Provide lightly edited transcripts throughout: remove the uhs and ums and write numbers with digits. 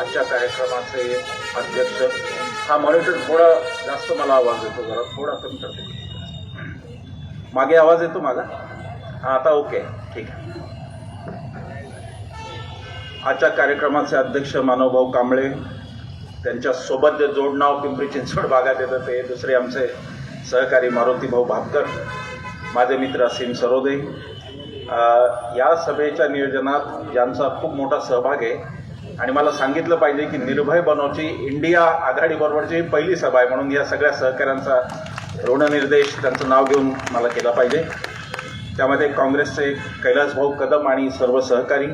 आजच्या कार्यक्रमाचे अध्यक्ष. हा मॉनिटर थोडा जास्त मला आवाज येतो, जरा थोडा कमी करतो. मागे आवाज येतो माझा? हां, आता ओके, ठीक आहे. आजच्या कार्यक्रमाचे अध्यक्ष मानवभाऊ कांबळे, त्यांच्यासोबत जे जोडनाव पिंपरी चिंचवड भागात येतं ते दुसरे आमचे सहकारी मारुतीभाऊ भापकर, माझे मित्र असीम सरोदे. या सभेच्या नियोजनात ज्यांचा खूप मोठा सहभाग आहे आणि मला सांगितलं पाहिजे की निर्भय बनवची इंडिया आघाडीबरोबरची पहिली सभा आहे, म्हणून या सगळ्या सहकाऱ्यांचा ऋणनिर्देश त्यांचं नाव घेऊन मला केला पाहिजे. त्यामध्ये काँग्रेसचे कैलासभाऊ कदम आणि सर्व सहकारी,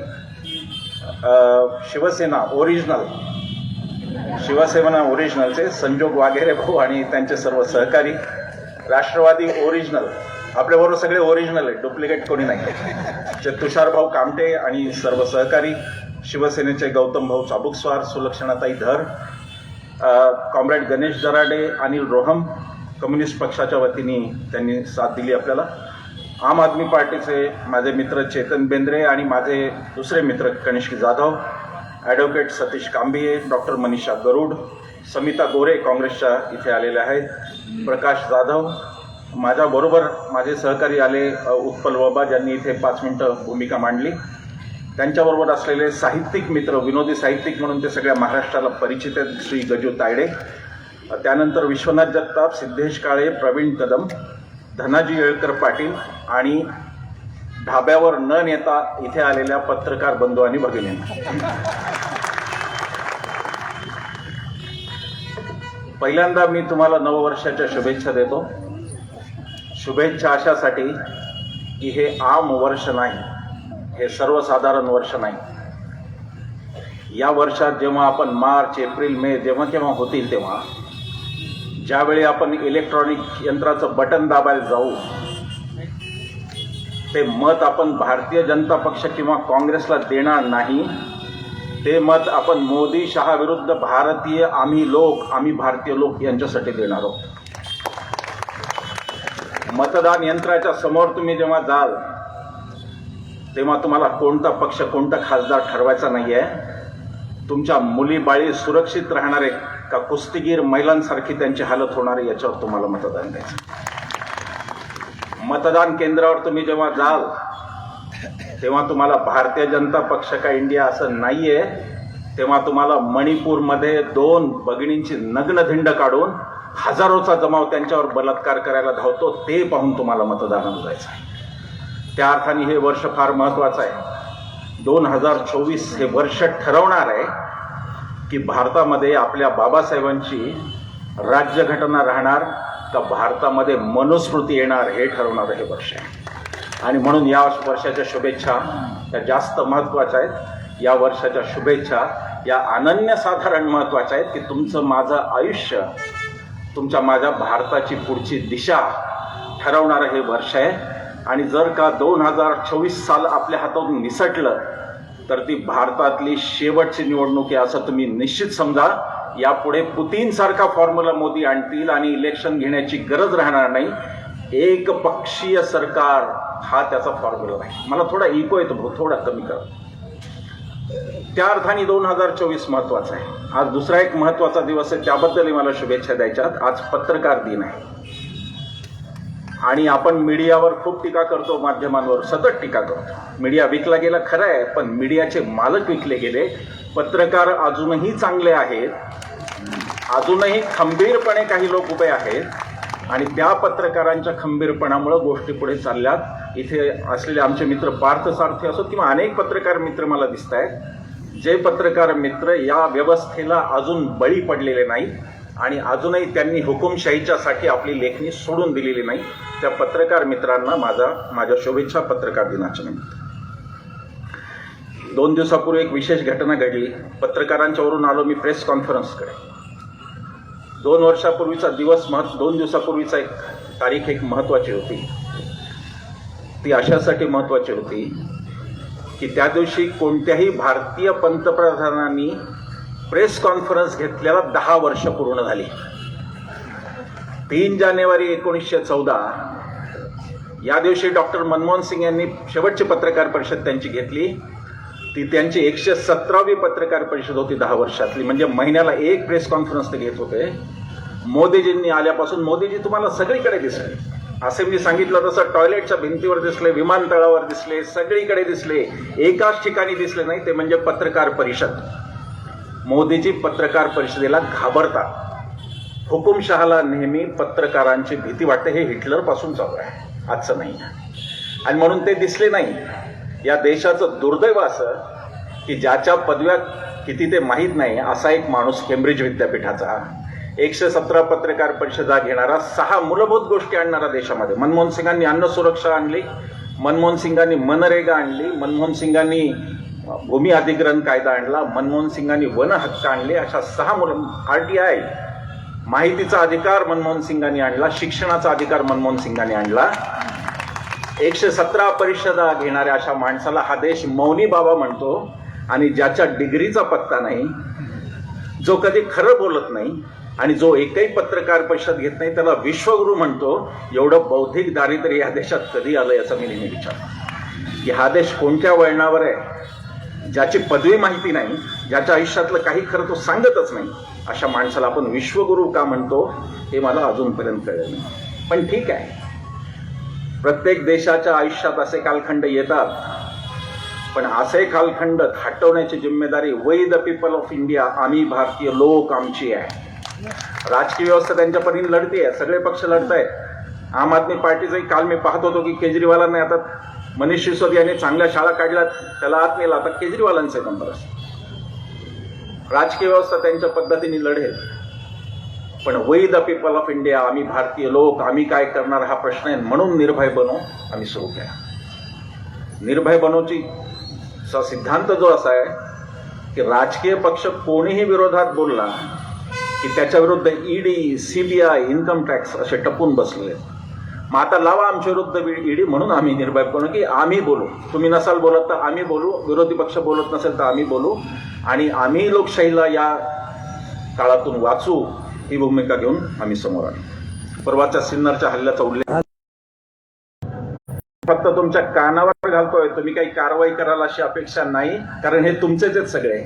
शिवसेना ओरिजिनलचे संजोग वाघेरे भाऊ आणि त्यांचे सर्व सहकारी, राष्ट्रवादी ओरिजिनल, आपल्याबरोबर सगळे ओरिजिनल आहे, डुप्लिकेट कोणी नाही, तुषारभाऊ कामटे आणि सर्व सहकारी, शिवसेनेचे गौतम भाऊ चाबुकस्वार, सुलक्षणाताई धर, कॉम्रेड गणेश दराडे, अनिल रोहम, कम्युनिस्ट पक्षाच्या वतीने त्यांनी साथ दिली आपल्याला. आम आदमी पार्टीचे माझे मित्र चेतन बेंद्रे आणि माझे दुसरे मित्र कनिष्क जाधव, ॲडव्होकेट सतीश कांबिये, डॉक्टर मनीषा गरुड, समिता गोरे काँग्रेसच्या इथे आलेल्या आहेत, प्रकाश जाधव, माझ्याबरोबर माझे सहकारी आले उत्पल बाबा, ज्यांनी इथे 5 मिनिटं भूमिका मांडली. त्यांच्याबरोबर असलेले साहित्यिक मित्र, विनोदी साहित्यिक म्हणून ते सगळ्या महाराष्ट्राला परिचित आहेत, श्री गजू तायडे. त्यानंतर विश्वनाथ जगताप, सिद्धेश काळे, प्रवीण कदम, धनाजी येळकर पाटील आणि ढाब्यावर न नेता इथे आलेल्या पत्रकार बंधू आणि भगिनींना. पहिल्यांदा मी तुम्हाला नववर्षाच्या शुभेच्छा देतो. शुभेच्छा अशासाठी की हे आम वर्ष नाही, हे सर्वसाधारण वर्ष नाही. या वर्षात जेव्हा आपण मार्च, एप्रिल, मे जेव्हा केव्हा होतील तेव्हा ज्यावेळी आपण इलेक्ट्रॉनिक यंत्राचं बटन दाबायला जाऊ, ते मत आपण भारतीय जनता पक्ष किंवा काँग्रेसला देणार नाही. ते मत आपण मोदी शहा विरुद्ध भारतीय आम्ही भारतीय लोक यांच्यासाठी देणार आहोत. मतदान यंत्राच्या समोर तुम्ही जेव्हा जाल तेव्हा तुम्हाला कोणता पक्ष, कोणता खासदार ठरवायचा नाही आहे. तुमच्या मुलीबाळी सुरक्षित राहणारे का कुस्तीगीर महिलांसारखी त्यांची हालत होणार आहे याच्यावर तुम्हाला मतदान द्यायचं. मतदान केंद्रावर तुम्ही जेव्हा जाल तेव्हा तुम्हाला भारतीय जनता पक्ष का इंडिया असं नाही आहे. तेव्हा तुम्हाला मणिपूरमध्ये 2 भगिनींची नग्न धिंड काढून हजारोचा जमाव त्यांच्यावर बलात्कार करायला धावतो, ते पाहून तुम्हाला मतदानाला जायचं आहे. त्या अर्थाने हे वर्ष फार महत्त्वाचं आहे. 2024 हे वर्ष ठरवणार आहे की भारतामध्ये आपल्या बाबासाहेबांची राज्यघटना राहणार का भारतामध्ये मनुस्मृती येणार, हे ठरवणारं हे वर्ष आहे. आणि म्हणून या वर्षाच्या शुभेच्छा या जास्त महत्त्वाच्या आहेत. या वर्षाच्या शुभेच्छा या अनन्यसाधारण महत्त्वाच्या आहेत की तुमचं माझं आयुष्य, तुमच्या माझ्या भारताची पुढची दिशा ठरवणारं हे वर्ष आहे. आणि जर का 2024 साल आपल्या हातातून निसटलं तर ती भारतातली शेवटची निवडणूक आहे असं तुम्ही निश्चित समजा. यापुढे पुतीनसारखा फॉर्म्युला मोदी आणतील आणि इलेक्शन घेण्याची गरज राहणार नाही. एक पक्षीय सरकार हा त्याचा फॉर्म्युला नाही. मला थोडा इको येतो, थोडा कमी कर. त्या अर्थाने 2024 महत्त्वाचा आहे. आज दुसरा एक महत्त्वाचा दिवस आहे, त्याबद्दलही मला शुभेच्छा द्यायच्यात. आज पत्रकार दिन आहे आणि आपण मीडियावर खूप टीका करतो, माध्यमांवर सतत टीका करतो. मीडिया विकला गेला खरं आहे, पण मीडियाचे मालक विकले गेले. पत्रकार अजूनही चांगले आहेत, अजूनही खंबीरपणे काही लोक उभे आहेत आणि त्या पत्रकारांच्या खंबीरपणामुळे गोष्टी पुढे चालल्यात. इथे असलेले आमचे मित्र पार्थ सारथी असोत किंवा अनेक पत्रकार मित्र मला दिसत आहेत, जे पत्रकार मित्र या व्यवस्थेला अजून बळी पडलेले नाही आणि अजूनही त्यांनी हुकुमशाहीच्यासाठी आपली लेखणी सोडून दिलेली नाही, त्या पत्रकार मित्रांना माझ्या शुभेच्छा पत्रकार दिनाच्या निमित्त. 2 दिवसापूर्वी एक विशेष घटना घडली. पत्रकारांच्यावरून आलो मी प्रेस कॉन्फरन्सकडे. 2 वर्षापूर्वीचा दिवस 2 दिवसापूर्वीचा एक तारीख एक महत्त्वाची होती. ती अशासाठी महत्त्वाची होती की त्या दिवशी कोणत्याही भारतीय पंतप्रधानांनी प्रेस कॉन्फरन्स घेतल्याला 10 वर्ष पूर्ण झाली. 3 जानेवारी 1914 या दिवशी डॉक्टर मनमोहन सिंग यांनी शेवटची पत्रकार परिषद त्यांची घेतली ती त्यांची 117वी पत्रकार परिषद होती 10 वर्षातली. म्हणजे महिन्याला एक प्रेस कॉन्फरन्स ते घेत होते. मोदीजींनी आल्यापासून मोदीजी तुम्हाला सगळीकडे दिसले. असे मी सांगितलं तसं टॉयलेटच्या भिंतीवर दिसले, विमानतळावर दिसले, सगळीकडे दिसले. एकाच ठिकाणी दिसले नाही, ते म्हणजे पत्रकार परिषद. मोदीजी पत्रकार परिषदेला घाबरतात. हुकुमशहाला नेहमी पत्रकारांची भीती वाटते. हे हिटलर पासून चालू आहे, आजचं नाही. आणि म्हणून ते दिसले नाही. या देशाचं दुर्दैव असं की ज्याच्या पदव्या किती ते माहीत नाही असा एक माणूस केम्ब्रिज विद्यापीठाचा 117 पत्रकार परिषदा घेणारा, 6 मूलभूत गोष्टी आणणारा देशामध्ये. मनमोहन सिंगांनी अन्न सुरक्षा आणली, मनमोहन सिंगांनी मनरेगा आणली, मनमोहन सिंगांनी भूमी अधिग्रहण कायदा आणला, मनमोहन सिंगांनी वन हक्क आणले. अशा 6 RTI, माहितीचा अधिकार मनमोहन सिंगांनी आणला, शिक्षणाचा अधिकार मनमोहन सिंगांनी आणला. 117 परिषदा घेणाऱ्या अशा माणसाला हा देश मौनी बाबा म्हणतो. आणि ज्याच्या डिग्रीचा पत्ता नाही, जो कधी खरं बोलत नाही आणि जो एकही पत्रकार परिषद घेत नाही, त्याला विश्वगुरू म्हणतो. एवढं बौद्धिक दारिद्र्य या देशात कधी आलं याचा मी नेहमी विचारतो की हा देश कोणत्या वळणावर आहे. ज्याची पदवी माहिती नाही, ज्याच्या आयुष्यातलं काही खरं तो सांगतच नाही, अशा माणसाला आपण विश्वगुरू का म्हणतो हे मला अजूनपर्यंत कळलं नाही. पण ठीक आहे, प्रत्येक देशाच्या आयुष्यात असे कालखंड येतात. पण असे कालखंड हटवण्याची जिम्मेदारी we the people of India, आम्ही भारतीय लोक, आमची आहे. राजकीय व्यवस्था त्यांच्या परीने लढते, सगळे पक्ष लढत आहेत. आम आदमी पार्टीचंही काल मी पाहत होतो की केजरीवालांनी आता मनीष सिसोदिया यांनी चांगल्या शाळा काढल्या, त्याला आत नेला. आता केजरीवालांचे नंबर असतो. राजकीय व्यवस्था त्यांच्या पद्धतीने लढेल. पण we the people of India, आम्ही भारतीय लोक, आम्ही काय करणार हा प्रश्न आहे. म्हणून निर्भय बनो आम्ही सुरू केला. निर्भय बनोची सिद्धांत जो असा आहे की राजकीय पक्ष कोणीही विरोधात बोलला की त्याच्या विरुद्ध ED, CBI, इन्कम टॅक्स असे टपून बसले. मग आता लावा आमच्या विरुद्ध ED, म्हणून आम्ही निर्भय बनू की आम्ही बोलू. तुम्ही नसाल बोलत तर आम्ही बोलू, विरोधी पक्ष बोलत नसेल तर आम्ही बोलू, आणि आम्ही लोकशाहीला या काळातून वाचू, ही भूमिका घेऊन आम्ही समोर आलो. परवाच्या सिन्नरच्या हल्ल्याचा उल्लेख फक्त तुमच्या कानावर घालतोय. तुम्ही काही कारवाई कराल अशी अपेक्षा नाही, कारण हे तुमचेच आहेत सगळे.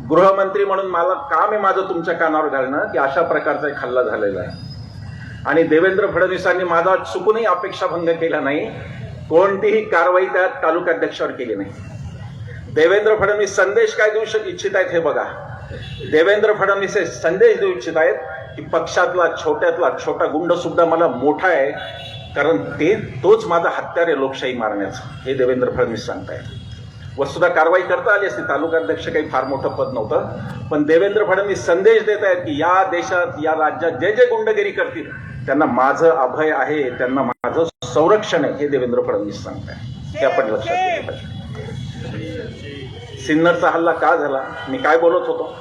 गृहमंत्री म्हणून मला काम आहे माझं तुमच्या कानावर घालणं की अशा प्रकारचा एक हल्ला झालेला आहे. आणि देवेंद्र फडणवीसांनी माझा चुकूनही अपेक्षाभंग केला नाही. कोणतीही कारवाई त्या तालुकाध्यक्षावर केली नाही. देवेंद्र फडणवीस संदेश काय देऊ इच्छित आहेत हे बघा. देवेंद्र फडणवीस हे संदेश देऊ इच्छित आहेत की पक्षातला छोट्यातला छोटा गुंड सुद्धा मला मोठा आहे, कारण तोच माझा हत्यार आहे लोकशाही मारण्याचं, हे देवेंद्र फडणवीस सांगतायत. वस्तुतः कारवाई करता आली असती, तालुकाध्यक्ष काही फार मोठं पद नव्हतं. पण देवेंद्र फडणवीस संदेश देत आहेत की या देशात, या राज्यात जे जे गुंडगिरी करतील त्यांना माझं अभय आहे, त्यांना माझं संरक्षण आहे, हे देवेंद्र फडणवीस सांगतायत. हे आपण लक्षात घेतलं पाहिजे. सिन्नरचा हल्ला का झाला? मी काय बोलत होतो?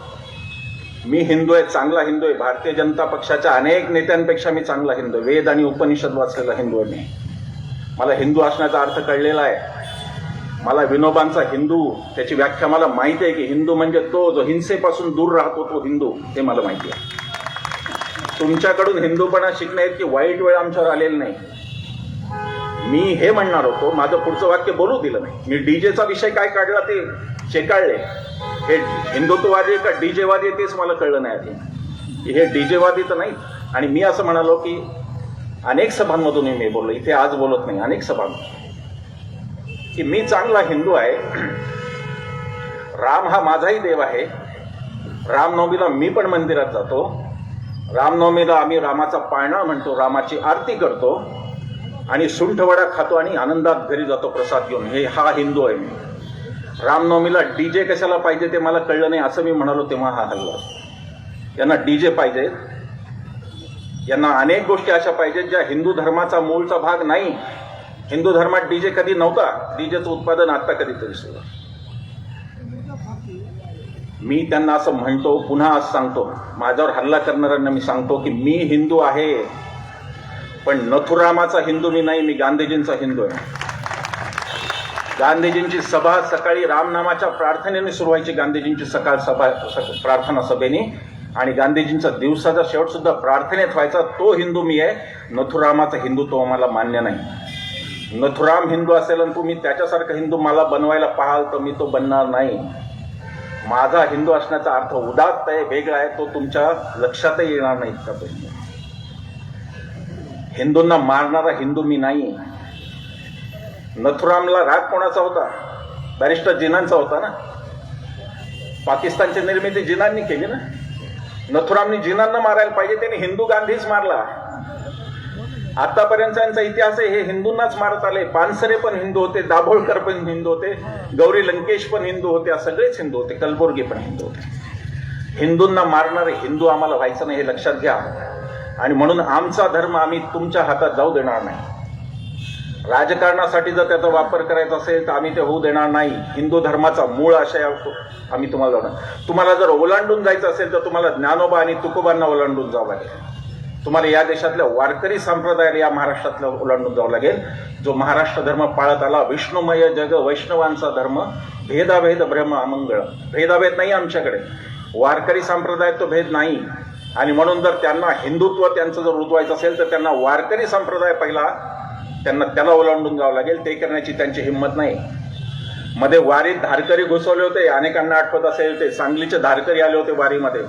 मी हिंदू आहे, चांगला हिंदू आहे. भारतीय जनता पक्षाच्या अनेक नेत्यांपेक्षा मी चांगला हिंदू आहे. वेद आणि उपनिषद वाचलेला हिंदू आहे मी. मला हिंदू असण्याचा अर्थ कळलेला आहे. मला विनोबांचा हिंदू, त्याची व्याख्या मला माहिती आहे की हिंदू म्हणजे तो जो हिंसेपासून दूर राहतो तो हिंदू, हे मला माहिती आहे. तुमच्याकडून हिंदूपणा शिकण्याइतकी वाईट वेळ आमच्यावर आलेली नाही. मी हे म्हणणार होतो, माझं पुढचं वाक्य बोलू दिलं नाही. मी डीजेचा विषय काय काढला ते चेकाळले. हे हिंदुत्ववादी का डीजेवादी आहे तेच मला कळलं नाही आधी. हे डीजेवादी तर नाही. आणि मी असं म्हणालो की अनेक सभांमधून मी बोललो, इथे आज बोलत नाही, अनेक सभांमधून, की मी चांगला हिंदू आहे. राम हा माझाही देव आहे. रामनवमीला मी पण मंदिरात जातो. रामनवमीला आम्ही रामाचा पाळणा म्हणतो, रामाची आरती करतो आणि सुंठवडा खातो आणि आनंदात घरी जातो प्रसाद घेऊन. हा हिंदू आहे मी. रामनवमीला डीजे कशाला पाहिजे ते मला कळलं नाही, असं मी म्हणालो तेव्हा हा हल्ला. यांना डीजे पाहिजे, यांना अनेक गोष्टी अशा पाहिजेत ज्या हिंदू धर्माचा मूळचा भाग नाही. हिंदू धर्मात डीजे कधी नव्हता. डीजेचं उत्पादन आता कधीतरी सुरू. मी त्यांना असं म्हणतो, पुन्हा आज सांगतो, माझ्यावर हल्ला करणाऱ्यांना मी सांगतो की मी हिंदू आहे, पण नथुरामाचा हिंदू मी नाही. मी गांधीजींचा हिंदू आहे. गांधीजींची सभा सकाळी रामनामाच्या प्रार्थनेने सुरू व्हायची. गांधीजींची सकाळ सभा प्रार्थना सभेने, आणि गांधीजींचा दिवसाचा शेवट सुद्धा प्रार्थनेत व्हायचा. तो हिंदू मी आहे. नथुरामाचा हिंदुत्व मला मान्य नाही. नथुराम हिंदू असेल आणि तुम्ही त्याच्यासारखा हिंदू मला बनवायला पाहाल तर मी तो बनणार नाही. माझा हिंदू असण्याचा अर्थ उदात्त आहे, वेगळा आहे, तो तुमच्या लक्षातही येणार नाही इतका प्रश्न. हिंदूंना मारणारा हिंदू मी नाही. नथुरामला राग कोणाचा होता? बॅरिस्टर जिनांचा होता ना. पाकिस्तानची निर्मिती जिनांनी केली ना. नथुरामनी जिनांना मारायला पाहिजे, त्यांनी हिंदू गांधीच मारला. आतापर्यंत यांचा इतिहास आहे, हे हिंदूंनाच मारत आले. पानसरे पण हिंदू होते, दाभोळकर पण हिंदू होते, गौरी लंकेश पण हिंदू होते, सगळेच हिंदू होते, कलबुर्गी पण हिंदू होते. हिंदूंना मारणारे हिंदू आम्हाला व्हायचं नाही, हे लक्षात घ्या. आणि म्हणून आमचा धर्म आम्ही तुमच्या हातात जाऊ देणार नाही. राजकारणासाठी जर त्याचा वापर करायचा असेल तर आम्ही ते होऊ देणार नाही. हिंदू धर्माचा मूळ आशय आम्ही तुम्हाला जाणार. तुम्हाला जर ओलांडून जायचं असेल तर तुम्हाला ज्ञानोबा आणि तुकोबांना ओलांडून जावं लागेल. तुम्हाला या देशातल्या वारकरी संप्रदायाला या महाराष्ट्रातला ओलांडून जावं लागेल, जो महाराष्ट्र धर्म पाळत आला. विष्णुमय जग वैष्णवांचा धर्म, भेदाभेद ब्रह्म अमंगळ. भेदाभेद नाही आमच्याकडे, वारकरी संप्रदायात तो भेद नाही. आणि म्हणून जर त्यांना हिंदुत्व त्यांचं जर रुजवायचं असेल तर त्यांना वारकरी संप्रदाय पहिला त्याला ओलांडून जावं लागेल. ते करण्याची त्यांची हिंमत नाही. मध्ये वारीत धारकरी घुसवले होते, अनेकांना आठवत असेल, ते सांगलीचे धारकरी आले होते वारीमध्ये.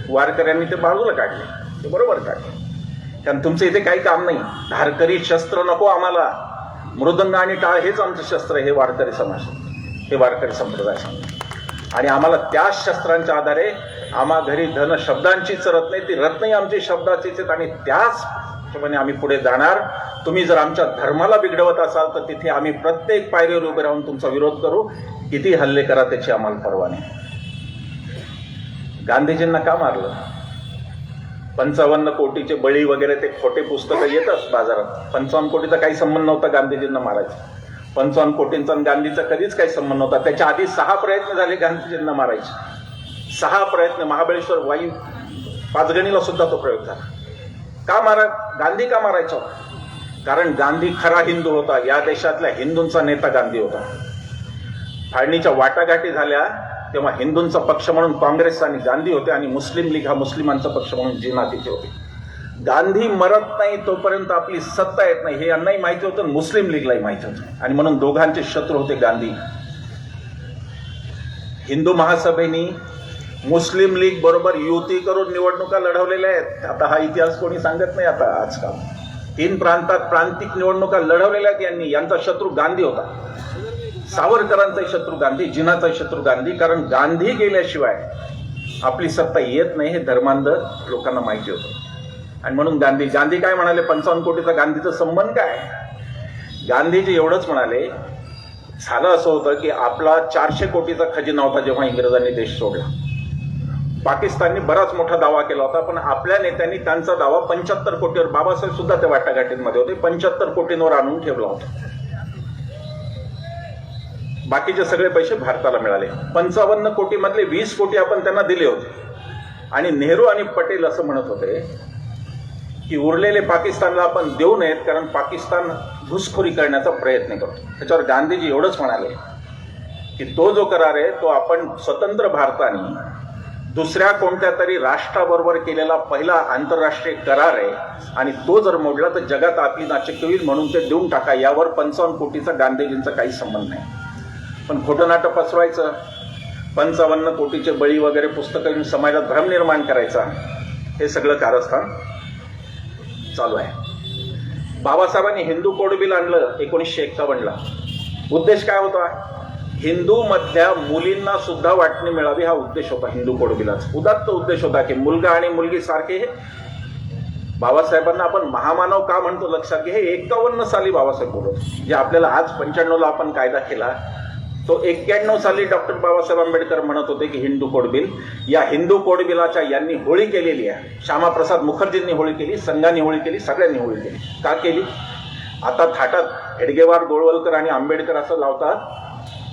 वारकऱ्यांनी ते बाजूला काढले, ते बरोबर काढले. कारण तुमचं इथे काही काम नाही. धारकरी शस्त्र नको आम्हाला, मृदंग आणि टाळ हेच आमचं शस्त्र. हे वारकरी समाज, हे वारकरी संप्रदाय सांगतो. आणि आम्हाला त्याच शस्त्रांच्या आधारे आम्हा घरी धन शब्दांची चरत नाही, ती रत्नही आमची शब्दाचीच आहेत. आणि त्याच हिशोबाने आम्ही पुढे जाणार. तुम्ही जर आमच्या धर्माला बिघडवत असाल तर तिथे आम्ही प्रत्येक पायरीवर उभे राहून तुमचा विरोध करू. किती हल्ले करा त्याची आम्हाला पर्वा नाही. गांधीजींना का मारलं? 55 कोटीचे बळी वगैरे ते खोटे पुस्तकं येतात बाजारात. 55 कोटीचा काही संबंध नव्हता गांधीजींना मारायचा. 55 कोटींचा आणि गांधीचा कधीच काही संबंध नव्हता. त्याच्या आधी 6 प्रयत्न झाले गांधीजींना मारायचे. 6 प्रयत्न. महाबळेश्वर वाई पाचगणीला सुद्धा तो प्रयोग झाला. का गांधी का मारायचा? कारण गांधी खरा हिंदू होता. या देशातल्या हिंदूंचा नेता गांधी होता. फाळणीच्या वाटाघाटी झाल्या तेव्हा हिंदूंचा पक्ष म्हणून काँग्रेस आणि गांधी होते, आणि मुस्लिम लीग हा मुस्लिमांचा पक्ष म्हणून जिना तिथे होते. गांधी मरत नाही तोपर्यंत आपली सत्ता येत नाही हे यांनाही माहिती होतं, मुस्लिम लीगलाही माहिती होतं. आणि म्हणून दोघांचे शत्रू होते गांधी. हिंदू महासभेने मुस्लिम लीग बरोबर युती करून निवडणुका लढवलेल्या आहेत. आता हा इतिहास कोणी सांगत नाही. आता आजकाल 3 प्रांतात प्रांतिक निवडणुका लढवलेल्या आहेत यांनी. यांचा शत्रू गांधी होता. सावरकरांचाही शत्रू गांधी, जिनाचाही शत्रू गांधी. कारण गांधी गेल्याशिवाय आपली सत्ता येत नाही हे धर्मांध लोकांना माहिती होतं. आणि म्हणून गांधी काय म्हणाले? 55 कोटीचा गांधीचा संबंध काय? गांधीजी एवढंच म्हणाले, झालं असं होतं की आपला 400 कोटीचा खजिना होता जेव्हा इंग्रजांनी देश सोडला. पाकिस्तानने बराच मोठा दावा केला होता, पण आपल्या नेत्यांनी त्यांचा दावा 75 कोटीवर, बाबासाहेब सुद्धा त्या वाटाघाटींमध्ये होते, 75 कोटींवर आणून ठेवला होता. बाकीचे सगळे पैसे भारताला मिळाले. 55 कोटी मधले 20 कोटी आपण त्यांना दिले होते. आणि नेहरू आणि पटेल असं म्हणत होते की उरलेले पाकिस्तानला आपण देऊ नयेत, कारण पाकिस्तान घुसखोरी करण्याचा प्रयत्न करतो. त्याच्यावर गांधीजी एवढंच म्हणाले की तो जो करार आहे तो आपण स्वतंत्र भारताने दुसऱ्या कोणत्या तरी राष्ट्राबरोबर केलेला पहिला आंतरराष्ट्रीय करार आहे, आणि तो जर मोडला तर जगात आपली नाचक्की होईल, म्हणून ते देऊन टाका. यावर 55 कोटीचा गांधीजींचा काही संबंध नाही. पण खोटं नाटक पसरवायचं, 55 कोटीचे बळी वगैरे पुस्तकं समाजात भ्रम निर्माण करायचा, हे सगळं कारस्थान चालू आहे. बाबासाहेबांनी हिंदू कोड बिल आणलं 1951ला. उद्देश काय होता? हिंदू मधल्या मुलींना सुद्धा वाटणी मिळावी हा उद्देश होता हिंदू कोड बिलाचा. उदात्त उद्देश होता की मुलगा आणि मुलगी सारखे. हे बाबासाहेबांना आपण महामानव का म्हणतो लक्षात घे. हे 51 साली बाबासाहेब बोलत, जे आपल्याला आज 95ला आपण कायदा केला, तो 91 साली डॉक्टर बाबासाहेब आंबेडकर म्हणत होते की हिंदू कोड बिल. या हिंदू कोड बिलाच्या यांनी होळी केलेली आहे. श्यामाप्रसाद मुखर्जींनी होळी केली, संघांनी होळी केली, सगळ्यांनी होळी केली. का केली? आता थाटात हेडगेवार, गोळवलकर आणि आंबेडकर असं लावतात.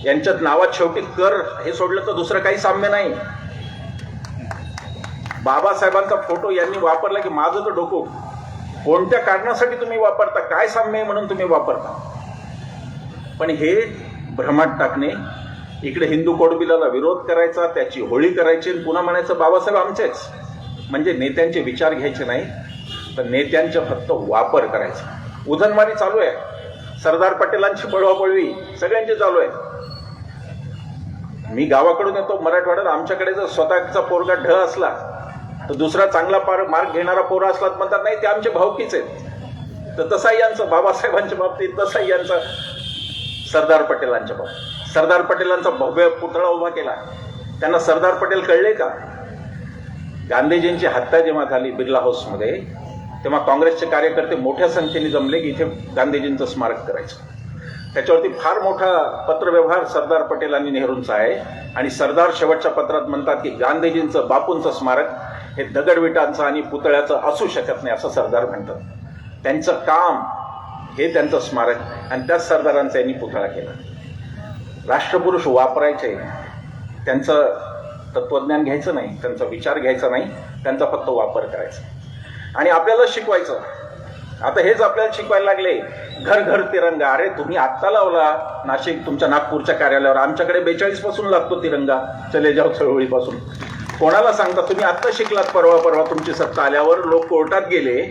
यांच्यात नावात शेवटी कर हे सोडलं तर दुसरं काही साम्य नाही. बाबासाहेबांचा फोटो यांनी वापरला की माझं तर डोकं, कोणत्या कारणासाठी तुम्ही वापरता, काय साम्य आहे म्हणून तुम्ही वापरता. पण हे भ्रमात टाकणे, इकडे हिंदू कोड बिलाला विरोध करायचा, त्याची होळी करायची, आणि पुन्हा म्हणायचं बाबासाहेब आमचेच. म्हणजे नेत्यांचे विचार घ्यायचे नाही, तर नेत्यांचा फक्त वापर करायचा. उधनमारी चालू आहे. सरदार पटेलांची पळवापळवी सगळ्यांची चालू आहे. मी गावाकडून येतो मराठवाड्यात, आमच्याकडे जर स्वतःचा पोरगा ढ असला तर दुसरा चांगला मार्क घेणारा पोरा असला तर म्हणतात नाही ते आमचे भाऊकीच आहेत. तर तसाही यांचं बाबासाहेबांच्या बाबतीत, तसाही यांचा सरदार पटेलांच्या बाबतीत. सरदार पटेलांचा भव्य पुतळा उभा केला. त्यांना सरदार पटेल कळले का? गांधीजींची हत्या जेव्हा झाली बिर्ला हाऊसमध्ये, तेव्हा काँग्रेसचे कार्यकर्ते मोठ्या संख्येने जमले की इथे गांधीजींचं स्मारक करायचं. त्याच्यावरती फार मोठा पत्रव्यवहार सरदार पटेल आणि नेहरूंचा आहे. आणि सरदार शेवटच्या पत्रात म्हणतात की गांधीजींचं, बापूंचं स्मारक हे दगडविटांचं आणि पुतळ्याचं असू शकत नाही, असं सरदार म्हणतात. त्यांचं काम हे त्यांचं स्मारक, आणि त्याच सरदारांचा यांनी पुतळा केला. राष्ट्रपुरुष वापरायचे, त्यांचं तत्वज्ञान घ्यायचं नाही, त्यांचा विचार घ्यायचा नाही, त्यांचा फक्त वापर करायचा आणि आपल्याला शिकवायचं. आता हेच आपल्याला शिकवायला लागले, घर घर तिरंगा. अरे तुम्ही आत्ता लावला नाशिक तुमच्या नागपूरच्या कार्यालयावर, आमच्याकडे 42 पासून लागतो तिरंगा, चले जाव चळवळीपासून. कोणाला सांगता? तुम्ही आत्ता शिकलात. परवा तुमची सत्ता आल्यावर लोक कोर्टात गेले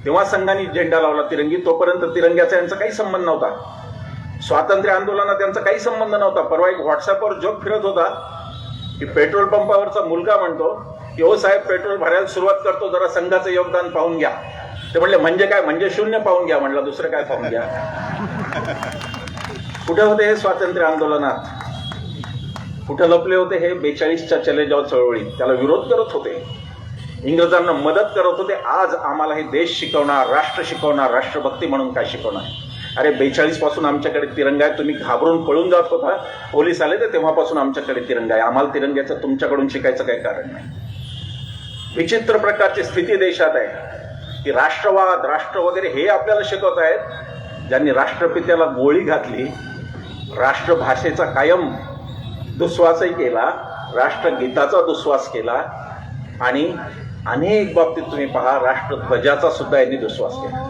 तेव्हा संघाने झेंडा लावला तिरंगी. तोपर्यंत तिरंग्याचा यांचा काही संबंध नव्हता. स्वातंत्र्य आंदोलनात त्यांचा काही संबंध नव्हता. परवा एक व्हॉट्सअपवर जोक फिरत होता की पेट्रोल पंपावरचा मुलगा म्हणतो की हो साहेब, पेट्रोल भरायला सुरुवात करतो, जरा संघाचं योगदान पाहून घ्या. ते म्हणले म्हणजे काय? म्हणजे 0 पाहून घ्या. म्हणलं दुसरं काय पाहून घ्या? कुठे होते हे स्वातंत्र्य आंदोलनात? कुठे लपले होते हे 42च्या चले जाव चळवळीत? त्याला विरोध करत होते, इंग्रजांना मदत करत होते. आज आम्हाला हे देश शिकवणार, राष्ट्र शिकवणार, राष्ट्रभक्ती म्हणून काय शिकवणार? अरे 42 पासून आमच्याकडे तिरंगा आहे. तुम्ही घाबरून पळून जात होता, पोलीस आले तर तेव्हापासून आमच्याकडे तिरंगा आहे. आम्हाला तिरंग्याचं तुमच्याकडून शिकायचं काही कारण नाही. विचित्र प्रकारची स्थिती देशात आहे की राष्ट्रवाद, राष्ट्र वगैरे हे आपल्याला शिकवत आहेत, ज्यांनी राष्ट्रपित्याला गोळी घातली, राष्ट्रभाषेचा कायम दुस्वासही केला, राष्ट्रगीताचा दुस्वास केला आणि अनेक बाबतीत तुम्ही पहा राष्ट्रध्वजाचा सुद्धा यांनी दुस्वास केला.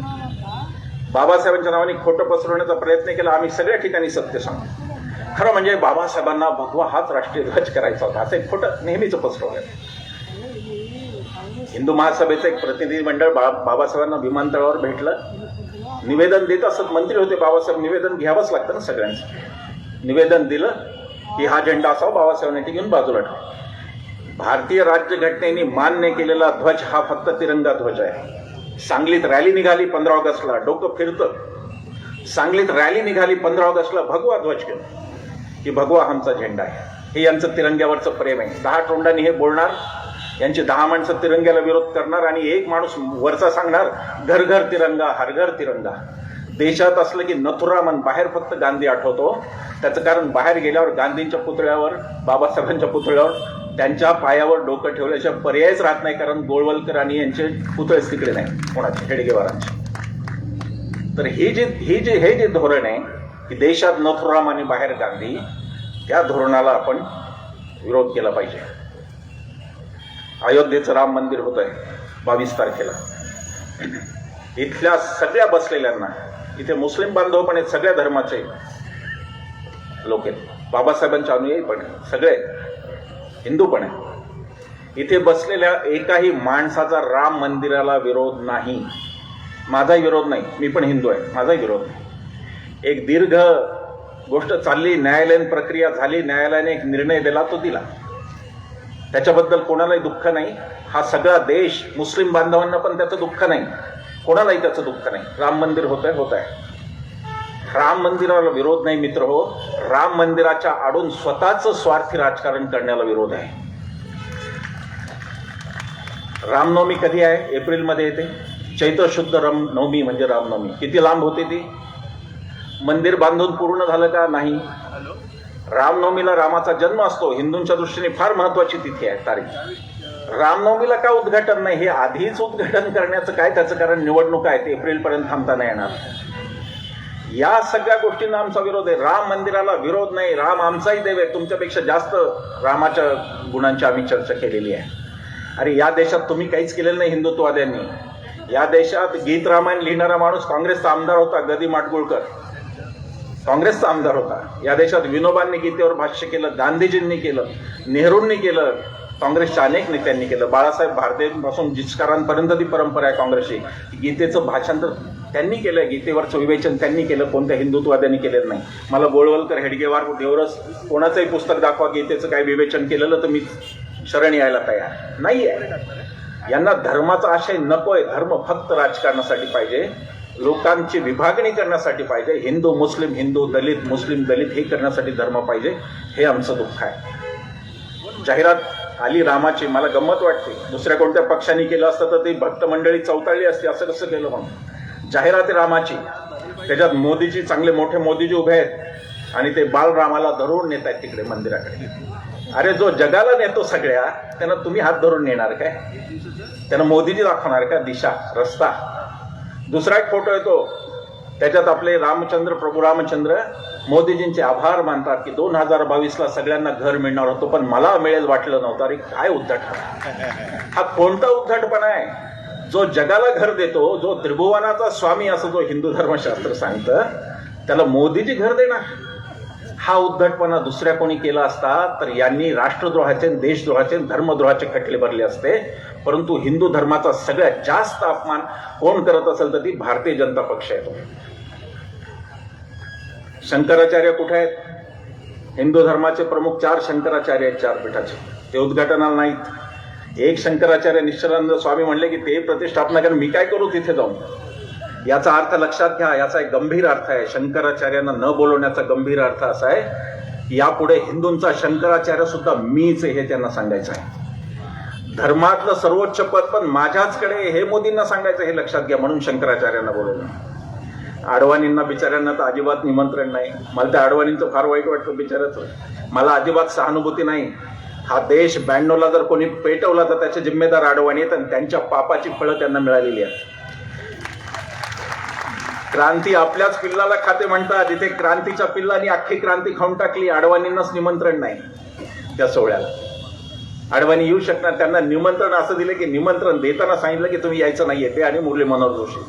बाबासाहेबांच्या नावाने खोटं पसरवण्याचा प्रयत्न केला. आम्ही सगळ्या ठिकाणी सत्य सांगतो. खरं म्हणजे बाबासाहेबांना भगवा हाच राष्ट्रीय ध्वज करायचा होता, असं एक खोटं नेहमीच पसरवलं. हिंदू महासभेचं एक प्रतिनिधी मंडळ बाबासाहेबांना विमानतळावर भेटलं, निवेदन देत असत. मंत्री होते बाबासाहेब, निवेदन घ्यावंच लागतं ना सगळ्यांचं. निवेदन दिलं की हा झेंडा असावा, बाबासाहेबांनी घेऊन बाजूला ठेवला. भारतीय राज्यघटनेने मान्य केलेला ध्वज हा फक्त तिरंगा ध्वज आहे. सांगलीत रॅली निघाली 15 ऑगस्टला, डोकं फिरतं. सांगलीत रॅली निघाली 15 ऑगस्टला, भगवा ध्वज घेऊन की भगवा आमचा झेंडा आहे. हे यांचं तिरंग्यावरचं प्रेम आहे. 10 तोंडांनी हे बोलणार, यांची 10 माणसं तिरंग्याला विरोध करणार आणि एक माणूस वरचा सांगणार घर घर तिरंगा, हर घर तिरंगा. देशात असलं की नथुरामन, बाहेर फक्त गांधी आठवतो. त्याचं कारण बाहेर गेल्यावर गांधींच्या पुतळ्यावर, बाबासाहेबांच्या पुतळ्यावर त्यांच्या पायावर डोकं ठेवल्याशिवाय पर्यायच राहत नाही, कारण गोळवलकर आणि यांचे पुतळेच तिकडे नाही कोणाचे, हेडगेवारांचे. तर हे जे धोरण आहे की देशात नथुराम आणि बाहेर गांधी, त्या धोरणाला आपण विरोध केला पाहिजे. अयोध्येचं राम मंदिर होत आहे 22 तारखेला. इथल्या सगळ्या बसलेल्यांना, इथे मुस्लिम बांधव पण आहेत, सगळ्या धर्माचे लोक आहेत, बाबासाहेबांचे अनुयायी पण आहेत, सगळे हिंदू पण आहेत. इथे बसलेल्या एकाही माणसाचा राम मंदिराला विरोध नाही. माझाही विरोध नाही, मी पण हिंदू आहे, माझाही विरोध नाही. एक दीर्घ गोष्ट चालली, न्यायालयीन प्रक्रिया झाली, न्यायालयाने एक निर्णय दिला, तो दिला, त्याच्याबद्दल कोणालाही दुःख नाही. हा सगळा देश, मुस्लिम बांधवांना पण त्याचं दुःख नाही, कोणालाही त्याचं दुःख नाही. राम मंदिर होत आहे. राम मंदिराला विरोध नाही मित्र हो, राम मंदिराच्या आडून स्वतःचं स्वार्थी राजकारण करण्याला विरोध आहे. रामनवमी कधी आहे? एप्रिलमध्ये येते. चैत्र शुद्ध नवमी म्हणजे रामनवमी. किती लांब होते ती? मंदिर बांधून पूर्ण झालं का? नाही. रामनवमीला रामाचा जन्म असतो, हिंदूंच्या दृष्टीने फार महत्वाची तिथी आहे, तारीख. रामनवमीला का उद्घाटन नाही? हे आधीच उद्घाटन करण्याचं काय? त्याचं कारण निवडणूक आहेत, एप्रिलपर्यंत थांबता नाही येणार. या सगळ्या गोष्टींना आमचा विरोध आहे. राम मंदिराला विरोध नाही. राम आमचाही देव आहे. तुमच्यापेक्षा जास्त रामाच्या गुणांची आम्ही चर्चा केलेली आहे. अरे या देशात तुम्ही काहीच केलेलं नाही हिंदुत्ववाद्यांनी. या देशात गीत रामायण लिहिणारा माणूस काँग्रेसचा आमदार होता, गदी माडगुळकर, काँग्रेसचा आमदार होता. या देशात विनोबांनी गीतेवर भाष्य केलं, गांधीजींनी केलं, नेहरूंनी केलं, काँग्रेसच्या अनेक नेत्यांनी केलं. बाळासाहेब भारतेपासून जिचकारांपर्यंत ती परंपरा आहे काँग्रेसची. गीतेचं भाषांतर त्यांनी केलं, गीतेवरचं विवेचन त्यांनी केलं, कोणत्या हिंदुत्ववाद्यांनी केलेलं नाही. मला गोळवलकर, हेडगेवार, देवरस कोणाचंही पुस्तक दाखवा गीतेचं काही विवेचन केलेलं तर मी शरण यायला तयार नाही आहे. यांना धर्माचा आशय नकोय. धर्म फक्त राजकारणासाठी पाहिजे, लोकांची विभागणी करण्यासाठी पाहिजे. हिंदू मुस्लिम, हिंदू दलित, मुस्लिम दलित हे करण्यासाठी धर्म पाहिजे. हे आमचं दुःख आहे. जाहिरात आली रामाची, मला गंमत वाटते. दुसऱ्या कोणत्या पक्षाने केलं असतं तर ती भक्त मंडळी चौताळली असती. असं कसं केलं म्हणून? जाहिरात रामाची, त्याच्यात मोदीजी, चांगले मोठे मोदीजी उभे आहेत आणि ते बालरामाला धरून नेत आहेत तिकडे मंदिराकडे. अरे जो जगाला नेतो सगळ्या, त्यांना तुम्ही हात धरून नेणार काय? त्यांना मोदीजी दाखवणार का दिशा, रस्ता? दुसरा एक फोटो येतो, त्याच्यात आपले रामचंद्र, प्रभू रामचंद्र मोदीजींचे आभार मानतात की 2022ला सगळ्यांना घर मिळणार होतं पण मला मिळेल वाटलं नव्हतं. अरे काय उद्धटपणा! हा कोणता उद्धटपणा आहे? जो जगाला घर देतो, जो त्रिभुवनाचा स्वामी असं जो हिंदू धर्मशास्त्र सांगतं, त्याला मोदीजी घर देणार? हा उद्धटपणा दुसऱ्या कोणी केला असता तर यांनी राष्ट्रद्रोहाचे, देशद्रोहाचे, धर्मद्रोहाचे खटले भरले असते. परंतु हिंदू धर्माचा सगळ्यात जास्त अपमान कोण करत असेल तर ती भारतीय जनता पक्ष आहे. शंकराचार्य कुठे आहेत? हिंदू धर्माचे प्रमुख 4 शंकराचार्य आहेत 4 पीठाचे. ते उद्घाटनाला नाहीत. एक शंकराचार्य निश्चलानंद स्वामी म्हणले की ते प्रतिष्ठापना करून मी काय करू तिथे जाऊन? याचा अर्थ लक्षात घ्या. याचा एक गंभीर अर्थ आहे. शंकराचार्यांना न बोलवण्याचा गंभीर अर्थ असा आहे की यापुढे हिंदूंचा शंकराचार्य सुद्धा मीच हे त्यांना सांगायचं आहे. धर्मातलं सर्वोच्च पद पण माझ्याचकडे हे मोदींना सांगायचं, हे लक्षात घ्या. म्हणून शंकराचार्यांना बोलवलं. आडवाणींना बिचाऱ्यांना तर अजिबात निमंत्रण नाही. मला त्या आडवाणींचं फार वाईट वाटतं बिचाराचं. मला अजिबात सहानुभूती नाही. हा देश 92ला जर कोणी पेटवला तर त्याचे जिम्मेदार आडवाणी आहेत आणि त्यांच्या पापाची फळं त्यांना मिळालेली आहेत. क्रांती आपल्याच पिल्लाला खाते म्हणतात. इथे क्रांतीच्या पिल्लांनी अख्खी क्रांती खाऊन टाकली. आडवाणींनाच निमंत्रण नाही त्या सोहळ्याला. आडवाणी येऊ शकणार. त्यांना निमंत्रण असं दिलं की निमंत्रण देताना सांगितलं की तुम्ही यायचं नाहीये. ते आणि मुरली मनोहर जोशी.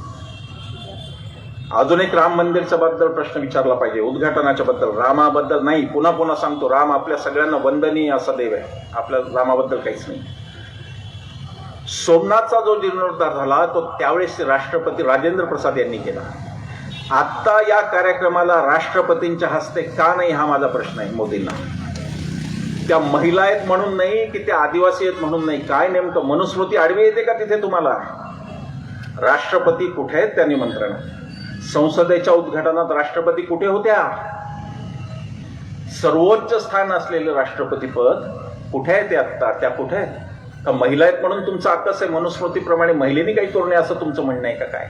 अजून एक राम मंदिरच्या बद्दल प्रश्न विचारला पाहिजे, उद्घाटनाच्या बद्दल, रामाबद्दल नाही. पुन्हा पुन्हा सांगतो, राम आपल्या सगळ्यांना वंदनीय असा देव आहे. आपल्या रामाबद्दल काहीच नाही. सोमनाथचा जो जीर्णोद्धार झाला तो त्यावेळेस राष्ट्रपती राजेंद्र प्रसाद यांनी केला. आत्ता या कार्यक्रमाला राष्ट्रपतींच्या हस्ते का नाही हा माझा प्रश्न आहे मोदींना. त्या महिला आहेत म्हणून नाही की त्या आदिवासी आहेत म्हणून नाही. काय नेमकं मनुस्मृती आडवी येते का तिथे तुम्हाला? राष्ट्रपती कुठे आहेत त्या निमंत्रणात? संसदेच्या उद्घाटनात राष्ट्रपती कुठे होत्या? सर्वोच्च स्थान असलेलं राष्ट्रपती पद कुठे आहे ते आत्ता? त्या कुठे आहेत? का महिला आहेत म्हणून तुमचं आकस आहे मनुस्मृतीप्रमाणे महिलेनी काही करू नये असं तुमचं म्हणणं आहे का काय?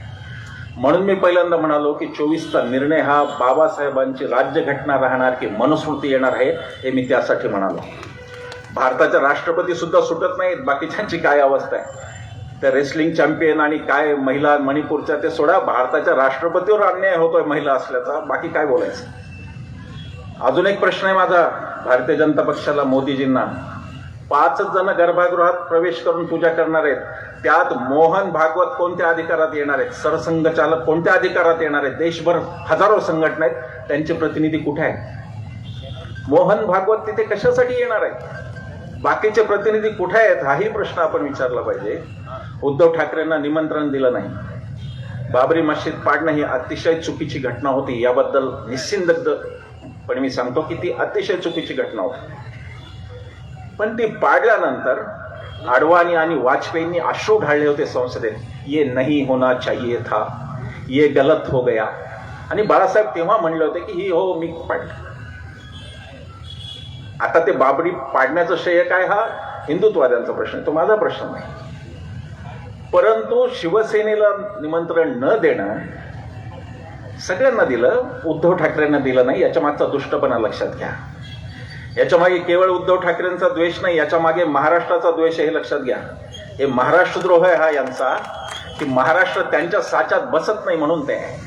म्हणून मी पहिल्यांदा म्हणालो की 24चा निर्णय हा बाबासाहेबांची राज्यघटना राहणार की मनुस्मृती येणार आहे, हे मी त्यासाठी म्हणालो. भारताच्या राष्ट्रपती सुद्धा सुटत नाहीत. बाकीच्यांची काय अवस्था आहे? त्या रेसलिंग चॅम्पियन आणि काय महिला मणिपूरच्या ते सोडा. भारताच्या राष्ट्रपतीवर अन्याय होतोय महिला असल्याचा. बाकी काय बोलायचं? अजून एक प्रश्न आहे माझा भारतीय जनता पक्षाला, मोदीजींना. 5 जण गर्भगृहात प्रवेश करून पूजा करणार आहेत. त्यात मोहन भागवत कोणत्या अधिकारात येणार आहेत? सरसंघचालक कोणत्या अधिकारात येणार आहेत? देशभर हजारो संघटना आहेत, त्यांचे प्रतिनिधी कुठे आहेत? मोहन भागवत तिथे कशासाठी येणार आहेत? बाकीचे प्रतिनिधी कुठे आहेत? हाही प्रश्न आपण विचारला पाहिजे. उद्धव ठाकरेंना निमंत्रण दिलं नाही. बाबरी मशीद पाडणं ही अतिशय चुकीची घटना होती. याबद्दल निस्सिंद पण मी सांगतो की ती अतिशय चुकीची घटना होती. पण ती पाडल्यानंतर आडवाणी आणि वाजपेयींनी अश्रू ढाळले होते संसदेत. ये नहीं होना चाहिए था, ये गलत हो गया. आणि बाळासाहेब तेव्हा म्हणले होते की ही हो मी पाडलं. आता ते बाबरी पाडण्याचं श्रेय काय हा हिंदुत्ववाद्यांचा प्रश्न आहे, तो माझा प्रश्न नाही. परंतु शिवसेनेला निमंत्रण न देणं, सगळ्यांना दिलं, उद्धव ठाकरेंना दिलं नाही, याच्या मागचा दुष्टपणा लक्षात घ्या. याच्या मागे केवळ उद्धव ठाकरेंचा द्वेष नाही, याच्या मागे महाराष्ट्राचा द्वेष आहे, हे लक्षात घ्या. हे महाराष्ट्रद्रोह आहे हा यांचा, की महाराष्ट्र त्यांच्या साच्यात बसत नाही म्हणून ते आहे.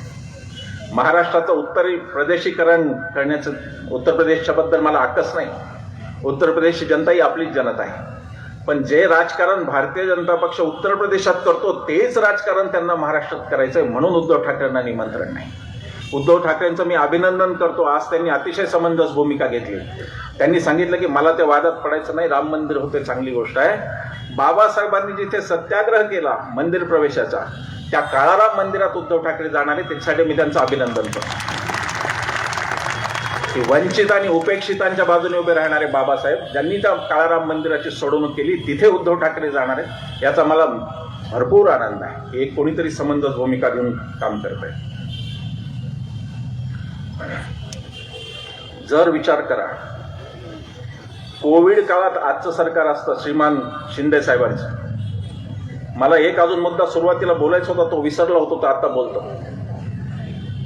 महाराष्ट्राचं उत्तर प्रदेशीकरण करण्याचं, उत्तर प्रदेशच्या बद्दल मला आकस नाही. उत्तर प्रदेशची जनता ही आपलीच जनता आहे. पण जे राजकारण भारतीय जनता पक्ष उत्तर प्रदेशात करतो तेच राजकारण त्यांना महाराष्ट्रात करायचंय, म्हणून उद्धव ठाकरेंना निमंत्रण नाही. उद्धव ठाकरेंचं मी अभिनंदन करतो. आज त्यांनी अतिशय समंजस भूमिका घेतली. त्यांनी सांगितलं की मला त्या वादात पडायचं नाही, राम मंदिर होते चांगली गोष्ट आहे. बाबासाहेबांनी जिथे सत्याग्रह केला मंदिर प्रवेशाचा, त्या काळाराम मंदिरात उद्धव ठाकरे जाणारे, त्याच्यासाठी मी त्यांचं अभिनंदन करतो. वंचित आणि उपेक्षितांच्या बाजूने उभे राहणारे बाबासाहेब, ज्यांनी त्या काळाराम मंदिराची सोडवणूक केली, तिथे उद्धव ठाकरे जाणार आहेत, याचा मला भरपूर आनंद आहे. एक कोणीतरी समंजस भूमिका घेऊन काम करत आहे. जर विचार करा, कोविड काळात आजचं सरकार असतं श्रीमान शिंदे साहेबांचं, मला एक अजून मुद्दा सुरुवातीला बोलायचा होता, तो विसरला होतो, तर आता बोलतो.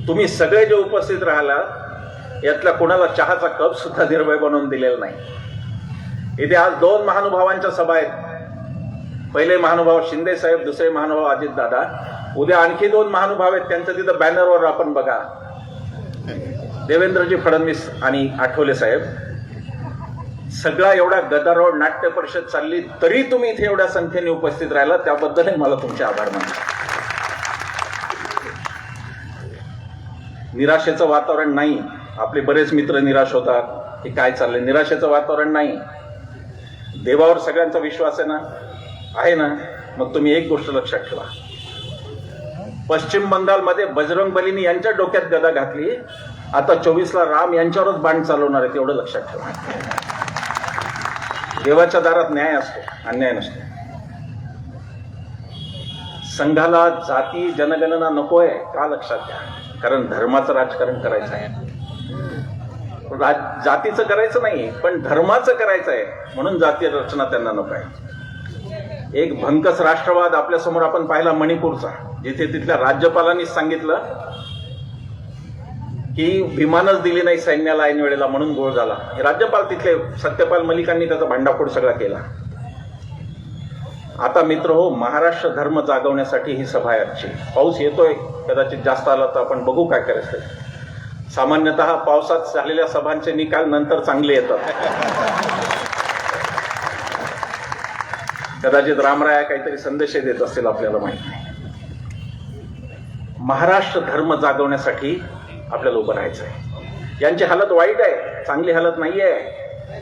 तुम्ही सगळे जे उपस्थित राहिला, यातल्या कोणाला चहाचा कप सुद्धा निर्भय बनवून दिलेला नाही. इथे आज दोन महानुभावांच्या सभा आहेत. पहिले महानुभाव शिंदे साहेब, दुसरे महानुभाव अजितदादा. उद्या आणखी दोन महानुभाव आहेत, त्यांचं तिथं बॅनरवर आपण बघा, देवेंद्रजी फडणवीस आणि आठवले साहेब. सगळा एवढा गदारोळ नाट्य परिषद चालली, तरी तुम्ही इथे एवढ्या संख्येने उपस्थित राहिला, त्याबद्दलही मला तुमचे आभार मानतो. निराशेचं वातावरण नाही. आपले बरेच मित्र निराश होतात की काय चाललंय. निराशेचं वातावरण नाही. देवावर सगळ्यांचा विश्वास आहे ना, आहे ना. मग तुम्ही एक गोष्ट लक्षात ठेवा, पश्चिम बंगालमध्ये बजरंग बलींनी यांच्या डोक्यात गदा घातली, आता 24ला राम यांच्यावरच बाण चालवणार आहे, तेवढं लक्षात ठेवा. देवाच्या दारात न्याय असतो, अन्याय नसतो. संघाला जाती जनगणना नकोय का, लक्षात घ्या. कारण धर्माचं राजकारण करायचं आहे. जातीचं करायचं नाही, पण धर्माचं करायचं आहे, म्हणून जातीय रचना त्यांना नको आहे. एक भंकस राष्ट्रवाद आपल्यासमोर आपण पाहिला मणिपूरचा, जिथे तिथल्या राज्यपालांनी सांगितलं की विमानच दिली नाही सैन्याला ऐन वेळेला, म्हणून गोळ झाला. राज्यपाल तिथले सत्यपाल मलिकांनी त्याचा भांडाफोड सगळा केला. आता मित्र हो, महाराष्ट्र धर्म जागवण्यासाठी ही सभा आहे आजची. पाऊस येतोय, कदाचित जास्त आला तर आपण बघू काय करायचं. सामान्यतः पावसात झालेल्या सभांचे निकाल नंतर चांगले येतात. कदाचित रामराया काहीतरी संदेश देत असतील, आपल्याला माहित नाही. महाराष्ट्र धर्म जागवण्यासाठी आपल्याला उभं राहायचं आहे. यांची हालत वाईट आहे, चांगली हालत नाहीये.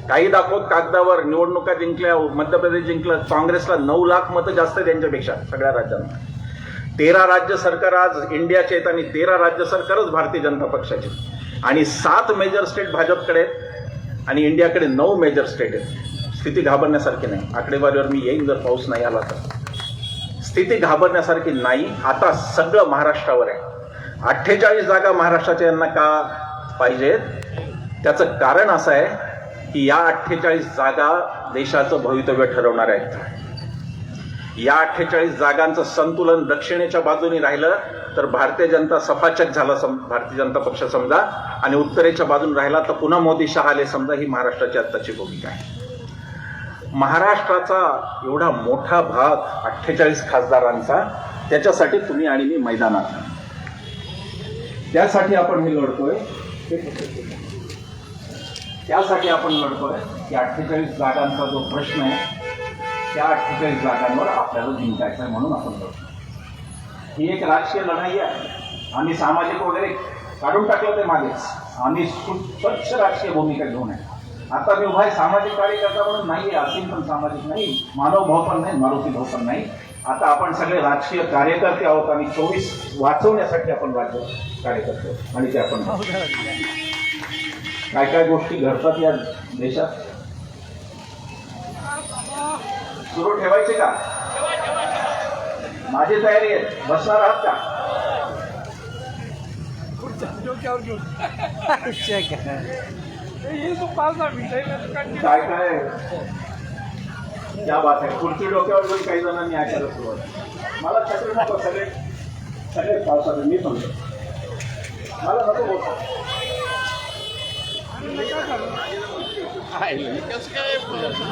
काही दाखवत कागदावर निवडणुका जिंकल्या, मध्य प्रदेश जिंकलं, काँग्रेसला 9 लाख मतं जास्त त्यांच्यापेक्षा सगळ्या राज्यांना. 13 राज्य सरकार आज इंडियाचे आहेत आणि 13 राज्य सरकारच भारतीय जनता पक्षाचे, आणि 7 मेजर स्टेट भाजपकडे आहेत आणि इंडियाकडे 9 मेजर स्टेट आहेत. स्थिती घाबरण्यासारखी नाही. आकडेवारीवर मी येईन जर पाऊस नाही आला तर. स्थिती घाबरण्यासारखी नाही. आता सगळं महाराष्ट्रावर आहे. 48 जागा महाराष्ट्राच्या यांना का पाहिजेत, त्याचं कारण असं आहे की या 48 जागा देशाचं भवितव्य ठरवणार आहेत. या 48 जागांचं संतुलन दक्षिणेच्या बाजूने राहिलं तर भारतीय जनता सफाचक झाला, भारतीय जनता पक्ष समजा, आणि उत्तरेच्या बाजूने राहिला तर पुन्हा मोदी शहा आले समजा. ही महाराष्ट्राची आत्ताची भूमिका आहे. महाराष्ट्राचा एवढा मोठा भाग 48 खासदारांचा, त्याच्यासाठी तुम्ही आणि मी मैदानात. त्यासाठी आपण हे लढतोय, त्यासाठी आपण लढतोय की 48 जागांचा जो प्रश्न आहे, त्या 48 जागांवर आपल्याला जिंकायचं आहे, म्हणून आपण लढतो. ही एक राजकीय लढाई आहे. आम्ही सामाजिक वगैरे काढून टाकलं ते मागेच. आम्ही स्वच्छ राजकीय भूमिका घेऊन आहे. आता मी उभा आहे सामाजिक कार्यकर्ता म्हणून नाही, असीम पण सामाजिक नाही, मानव भाव पण नाही, मारुती भाव पण नाही. आता आपण सगळे राजकीय कार्यकर्ते आहोत आणि 24 वाचवण्यासाठी आपण राज्य कार्यकर्ते आहोत. आणि ते आपण काय काय गोष्टी घडतात या देशात, सुरू ठेवायचे का? माझी तयारी आहे. बसणार आहात का? काय काय क्या बात आहे. खुर्ची डोक्यावर घेऊन काही जणांनी ऐकायला सुरुवात. मला छत्री नको, सगळे सगळे पावसात मी पण मला नको बोलतो.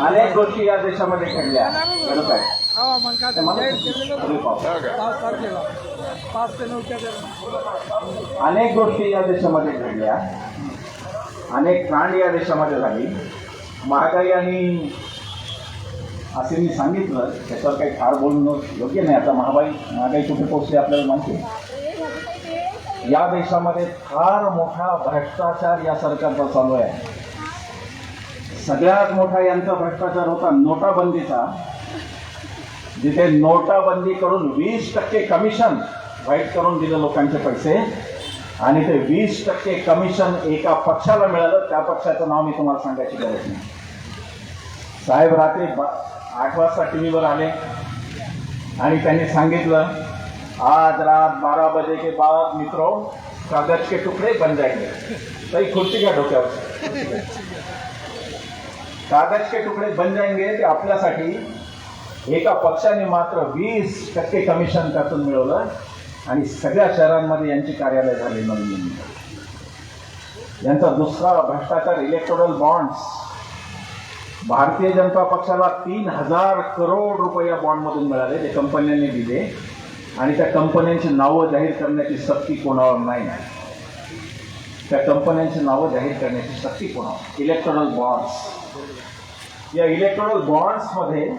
अनेक गोष्टी या देशामध्ये घडल्या. घडत आहे. अनेक गोष्टी या देशामध्ये घडल्या. अनेक कांड या देशामध्ये झाली. महागाई आणि असे मी सांगितलं, त्याच्यावर काही फार बोलणं योग्य नाही. आता महागाई कुठे पोहोचली आपल्याला माहिती आहे. या देशामध्ये फार मोठा भ्रष्टाचार या सरकारचा चालू आहे. सगळ्यात मोठा यांचा भ्रष्टाचार होता नोटाबंदीचा, जिथे नोटाबंदी करून 20% कमिशन वाईट करून दिलं लोकांचे पैसे, आणि ते 20% कमिशन एका पक्षाला मिळालं. त्या पक्षाचं नाव मी तुम्हाला सांगायची गरज नाही. साहेब रात्री 8 वाजता टीव्हीवर आले आणि त्यांनी सांगितलं, आज रात 12 बजे के बाद मित्रों कागज के टुकड़े बन जाएंगे. तरी खुर्ची घ्या डोक्यावर. कागज के टुकड़े बन जाएंगे ते आपल्यासाठी एका पक्षाने मात्र 20% कमिशन त्यातून मिळवलं आणि सगळ्या शहरांमध्ये यांची कार्यालय झाली नवीन. यांचा दुसरा भ्रष्टाचार इलेक्टोरल बॉन्ड्स. भारतीय जनता पक्षाला 3000 करोड रुपये या बॉन्डमधून मिळाले, ते कंपन्यांनी दिले आणि त्या कंपन्यांची नावं जाहीर करण्याची सक्ती कोणावर नाही. त्या कंपन्यांची नावं जाहीर करण्याची सक्ती कोणावर. Electoral bonds. या इलेक्टोरल बॉन्ड्समध्ये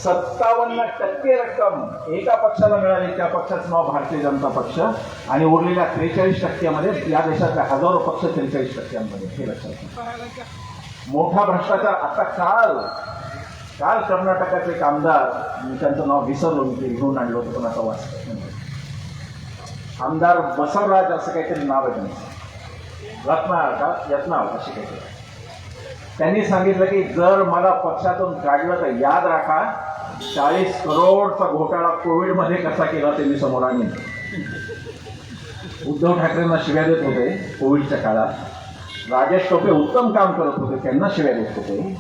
57% रक्कम एका पक्षाला मिळाली, त्या पक्षाचं नाव भारतीय जनता पक्ष, आणि उरलेल्या 43% या देशातल्या हजारो पक्ष 43%. हे लक्षात घ्या. मोठा भ्रष्टाचार. आता काल कर्नाटकाचे एक आमदार, मी त्यांचं नाव विसरलो, मी ते घेऊन आणलं होतं पण आता वाचतो. आमदार बसवराज असं काहीतरी नाव आहे त्यांचं, यत्नाळ अशी काहीतरी. त्यांनी सांगितलं की जर मला पक्षातून काढलं तर याद राखा 40 करोडचा घोटाळा कोविडमध्ये कसा केला ते मी समोर आणीन. उद्धव ठाकरेंना शिव्या देत होते कोविडच्या काळात. राजेश टोपे उत्तम काम करत होते, त्यांना शिव्या देत होते.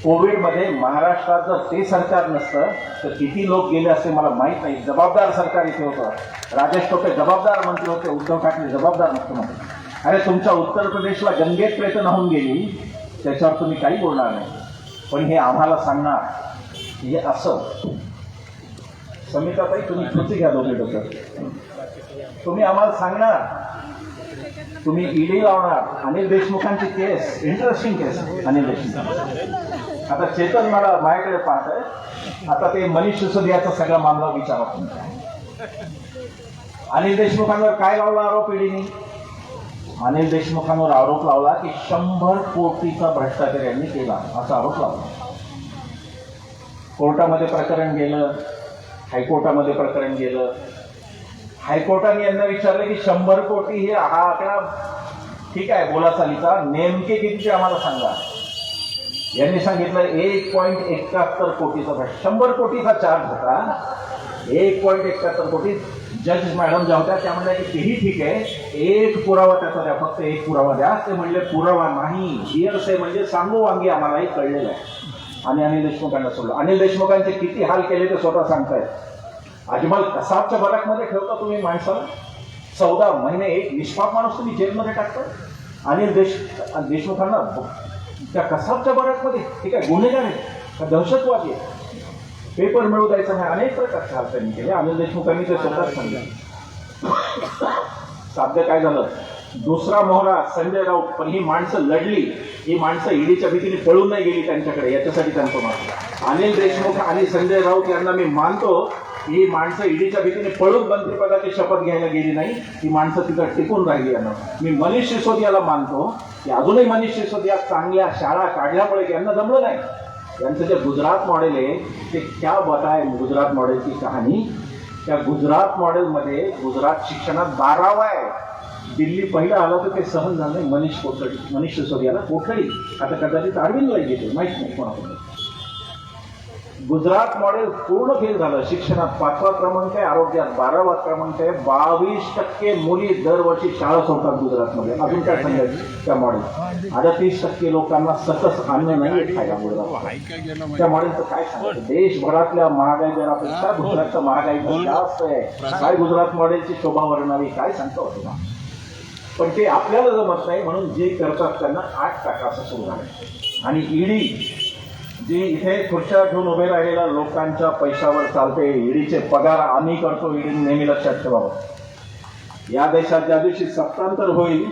कोविडमध्ये महाराष्ट्रात जर ते सरकार नसतं तर किती लोक गेले असते मला माहीत नाही. जबाबदार सरकार इथे होतं. राजेश टोपे जबाबदार मंत्री होते, उद्धव ठाकरे जबाबदार मुख्यमंत्री. अरे तुमच्या उत्तर प्रदेशला गंगेत प्रेत होऊन गेली, त्याच्यावर तुम्ही काही बोलणार नाही, पण हे आम्हाला सांगणार हे असं. समिताताई तुम्ही खुर्ची घ्या दोघे डोक्यात. तुम्ही आम्हाला सांगणार, तुम्ही ईडी लावणार. अनिल देशमुखांची केस, इंटरेस्टिंग केस अनिल देशमुख. आता चेतन मला माझ्याकडे पाहत आहे. आता ते मनीष सिसोदियाचा सगळा मामला विचारा तुमचा. अनिल देशमुखांवर काय लावला आरोप ईडीने? अनिल देशमुखांवर आरोप लावला की 100 कोटीचा भ्रष्टाचार यांनी केला, असा आरोप लावला. कोर्टामध्ये प्रकरण गेलं, हायकोर्टामध्ये प्रकरण गेलं. हायकोर्टाने यांना विचारलं की 100 कोटी हे हा आकडा ठीक आहे बोला चालीचा, नेमके किती आम्हाला सांगा. यांनी सांगितलं 1.71 कोटीचा भ्रष्टाचार. 100 कोटीचा चार्ज होता, 1.71 कोटी. जज मॅडम ज्या होत्या त्या म्हणल्या की तेही ठीक आहे, एक पुरावा त्याचा द्या, फक्त एक पुरावा द्या. ते म्हणले पुरावा नाही, हिअरसे म्हणजे सांगू वांगी आम्हालाही कळलेलं आहे. आणि अनिल देशमुखांना सोडलं. अनिल देशमुखांचे किती हाल केले ते स्वतः सांगतायत. अजमल कसाबच्या बराकमध्ये ठेवता तुम्ही माणसाला, 14 महिने एक निष्पाप माणूस तुम्ही जेलमध्ये टाकता. अनिल देशमुखांना त्या कसाबच्या बराकमध्ये ठीक आहे गुन्हेगार आहे, दहशतवादी आहे, पेपर मिळू द्यायचा नाही, अनेक प्रकारचे हाल त्यांनी केले. अनिल देशमुखांनी ते स्वतःच सांगितलं. साध्य काय झालं? दुसरा मोहरा संजय राऊत. पण ही माणसं लढली, ही माणसं ईडीच्या भीतीने पळून नाही गेली त्यांच्याकडे, याच्यासाठी त्यांचं मानतो. अनिल देशमुख आणि संजय राऊत यांना मी मानतो. ही माणसं ईडीच्या भीतीने पळून मंत्रिपदाची शपथ घ्यायला गेली नाही, ही माणसं तिथं टिकून राहिली. यांना मी मनीष सिसोदियाला मानतो की अजूनही मनीष सिसोदिया चांगल्या शाळा काढल्यामुळे यांना जमलं नाही. यांचं जे गुजरात मॉडेल आहे ते क्या बताय. गुजरात मॉडेलची कहाणी. त्या गुजरात मॉडेलमध्ये गुजरात शिक्षणात 12वा आहे. दिल्ली पहिलं आलं तर ते सहन झालं नाही. मनीष सिसोदियाला कोठडी. आता कदाचित अरविंदला घेतो, माहीत नाही कोणाकडे. गुजरात मॉडेल पूर्ण फेल झालं. शिक्षणात 5वा क्रमांक आहे, आरोग्यात 12वा क्रमांक आहे. 22% मुली दरवर्षी शाळा सोडतात गुजरातमध्ये. अजून काय सांगायचं त्या मॉडेल. 38% लोकांना सकस अन्न नाही खायला गुजरात. त्या मॉडेलचं काय सांगायचं. देशभरातल्या महागाई दरापेक्षा गुजरातचं महागाई जास्त आहे. काय गुजरात मॉडेलची शोभा वर्णावी काय सांगता होतं ना. पण ते आपल्याला जमत नाही, म्हणून जे करतात त्यांना 8 टाका असं सुरू झालं. आणि ईडी जी इथे खुर्च्या घेऊन उभे राहिलेल्या लोकांच्या पैशावर चालते. ईडीचे पगार आम्ही करतो, ईडी नेहमी लक्षात ठेवावं. या देशात ज्या दिवशी सत्तांतर होईल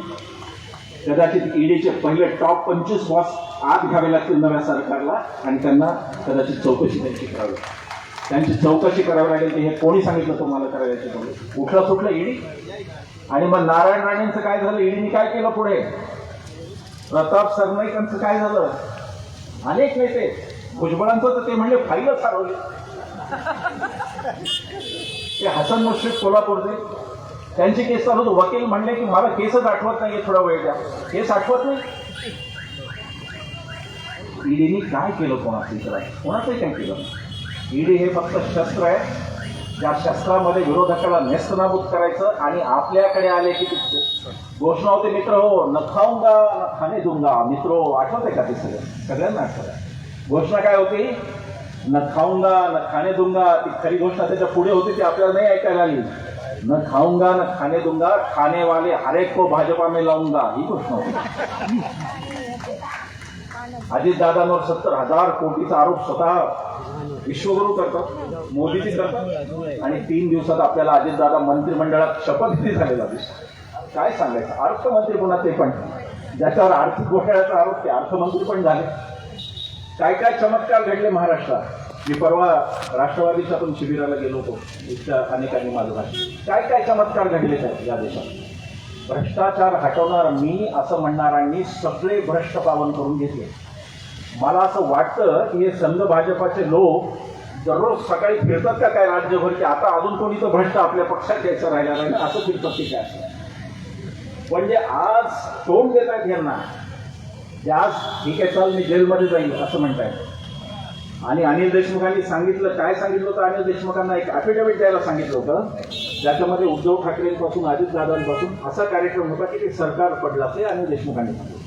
कदाचित ईडीचे पहिले टॉप 25 बॉस आत घ्यावे लागतील नव्या सरकारला आणि त्यांना कदाचित चौकशी त्यांची करावी. त्यांची चौकशी करावी लागेल की हे कोणी सांगितलं तुम्हाला करायचं चौकशी. उठलं सुटलं ईडी. आणि मग नारायण राणेंचं काय झालं, ईडीने काय केलं पुढे, प्रताप सरनाईकांचं काय झालं, अनेक नेते, भुजबळांचं तर ते म्हणजे फाईलच हरवली. ते हसन मुश्रीफ कोल्हापूरचे, त्यांची केस चालू होती. वकील म्हणले की मला केसच आठवत नाहीये, थोडा वेळ द्या. केस आठवत नाही. ईडीने काय केलं कोणाचंही काय केलं. ईडी हे फक्त शस्त्र आहे, ज्या शस्त्रामध्ये विरोधकाला नेस्तनाबूत करायचं. आणि आपल्याकडे आले की घोषणा होते, मित्र हो न खाऊंगा न खाणे दूंगा. मित्रो, आठवत आहे का ते सगळ्यांना आठवत आहे. घोषणा काय होती, न खाऊंगा न खाणे दूंगा. ती खरी घोषणा त्याच्या पुढे होती, ती आपल्याला नाही ऐकायला आली. न खाऊंगा न खाणे दूंगा, खाने वाले हरेक को भाजपा में लाऊंगा, ही घोषणा होती. अजितदादांवर 70,000 कोटीचा आरोप स्वतः विश्वगुरू करतात, मोदीजी करतात. आणि 3 दिवसात आपल्याला अजितदादा मंत्रिमंडळात शपथविधी झालेला दिसतो. काय सांगायचं, अर्थमंत्री पुन्हा ते पण, ज्याच्यावर आर्थिक घोटाळ्याचा आरोप, ते अर्थमंत्री पण झाले. काय काय चमत्कार घडले महाराष्ट्रात. मी परवा राष्ट्रवादीच्या पण शिबिराला गेलो होतो, इथल्या अनेकांनी माझं भाषण. काय काय चमत्कार घडले आहेत या देशात. भ्रष्टाचार हटवणार मी असं म्हणणाऱ्यांनी सगळे भ्रष्ट पावन करून घेतले. मला असं वाटतं की हे संघ भाजपाचे लोक दररोज सकाळी फिरतात का काय राज्यभर, की आता अजून कोणी तो भ्रष्ट आपल्या पक्षात यायचं राहिला नाही, असं फिरतात की काय. म्हणजे आज तोंड देत आहेत यांना, ते आज ठीक आहे चल मी जेलमध्ये जाईल असं म्हणताय. आणि अनिल देशमुखांनी सांगितलं, काय सांगितलं होतं, अनिल देशमुखांना एक ॲफिडेव्हिट द्यायला सांगितलं होतं, ज्याच्यामध्ये उद्धव ठाकरेंपासून अजितदादांपासून असा कार्यक्रम होता की ते सरकार पडलं असे अनिल देशमुखांनी सांगितलं.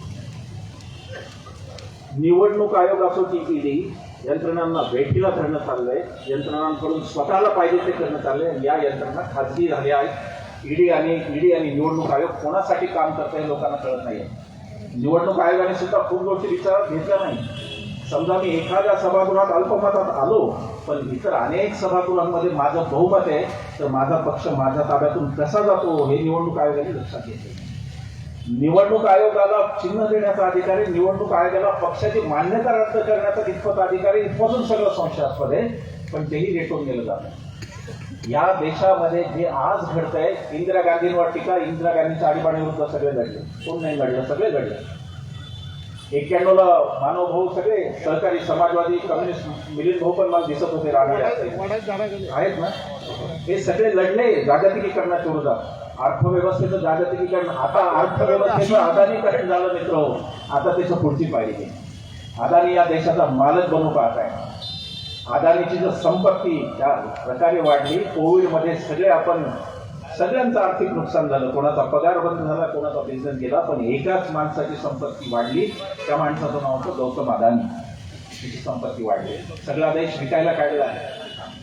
निवडणूक आयोग असो की ईडी, यंत्रणांना भेटीला धरणं चाललंय, यंत्रणांकडून स्वतःला पाहिजे ते करणं चाललंय. या यंत्रणा खाजगी झाल्या आहेत. ईडी आणि निवडणूक आयोग कोणासाठी काम करत आहे लोकांना कळत नाही. निवडणूक आयोगाने सुद्धा खूप गोष्टी विचारात घेतल्या नाही. समजा मी एखाद्या सभागृहात अल्पमतात आलो, पण इतर अनेक सभागृहांमध्ये माझं बहुमत आहे, तर माझा पक्ष माझ्या ताब्यातून कसा जातो हे निवडणूक आयोगाने लक्षात घेतले. निवडणूक आयोगाला चिन्ह देण्याचा अधिकार आहे, निवडणूक आयोगाला पक्षाची मान्यता रद्द करण्याचा कितपत अधिकार आहे, इथपासून सगळं संशयास्पद आहे. पण तेही रेटून गेलं जातं. या देशामध्ये जे आज घडतंय, इंदिरा गांधींवर टीका, इंदिरा गांधीच्या आणीबाणीविरुद्ध सगळे लढले, कोण नाही लढलं, सगळे लढले. 91ला मानवभाऊ सगळे सहकारी समाजवादी कम्युनिस्ट मिलिंद भाऊ पण मला दिसत होते राहणारे आहेत ना, हे सगळे लढले जागतिकीकरणाच्या विरोधात. अर्थव्यवस्थेचं जागतिकीकरण, आता अर्थव्यवस्थेचं अदानीकरण झालं मित्र. आता त्याचं पुढची पायरी आहे. अदानी या देशाचा मालक बनू पाहत आहे. अदानीची जर संपत्ती त्या प्रकारे वाढली, कोविडमध्ये सगळ्यांचं आर्थिक नुकसान झालं, कोणाचा पगार बंद झाला, कोणाचा बिझनेस गेला, पण एकाच माणसाची संपत्ती वाढली. त्या माणसाचं नाव होतं गौतम अदानी. त्याची संपत्ती वाढली, सगळा देश विकायला काढला आहे.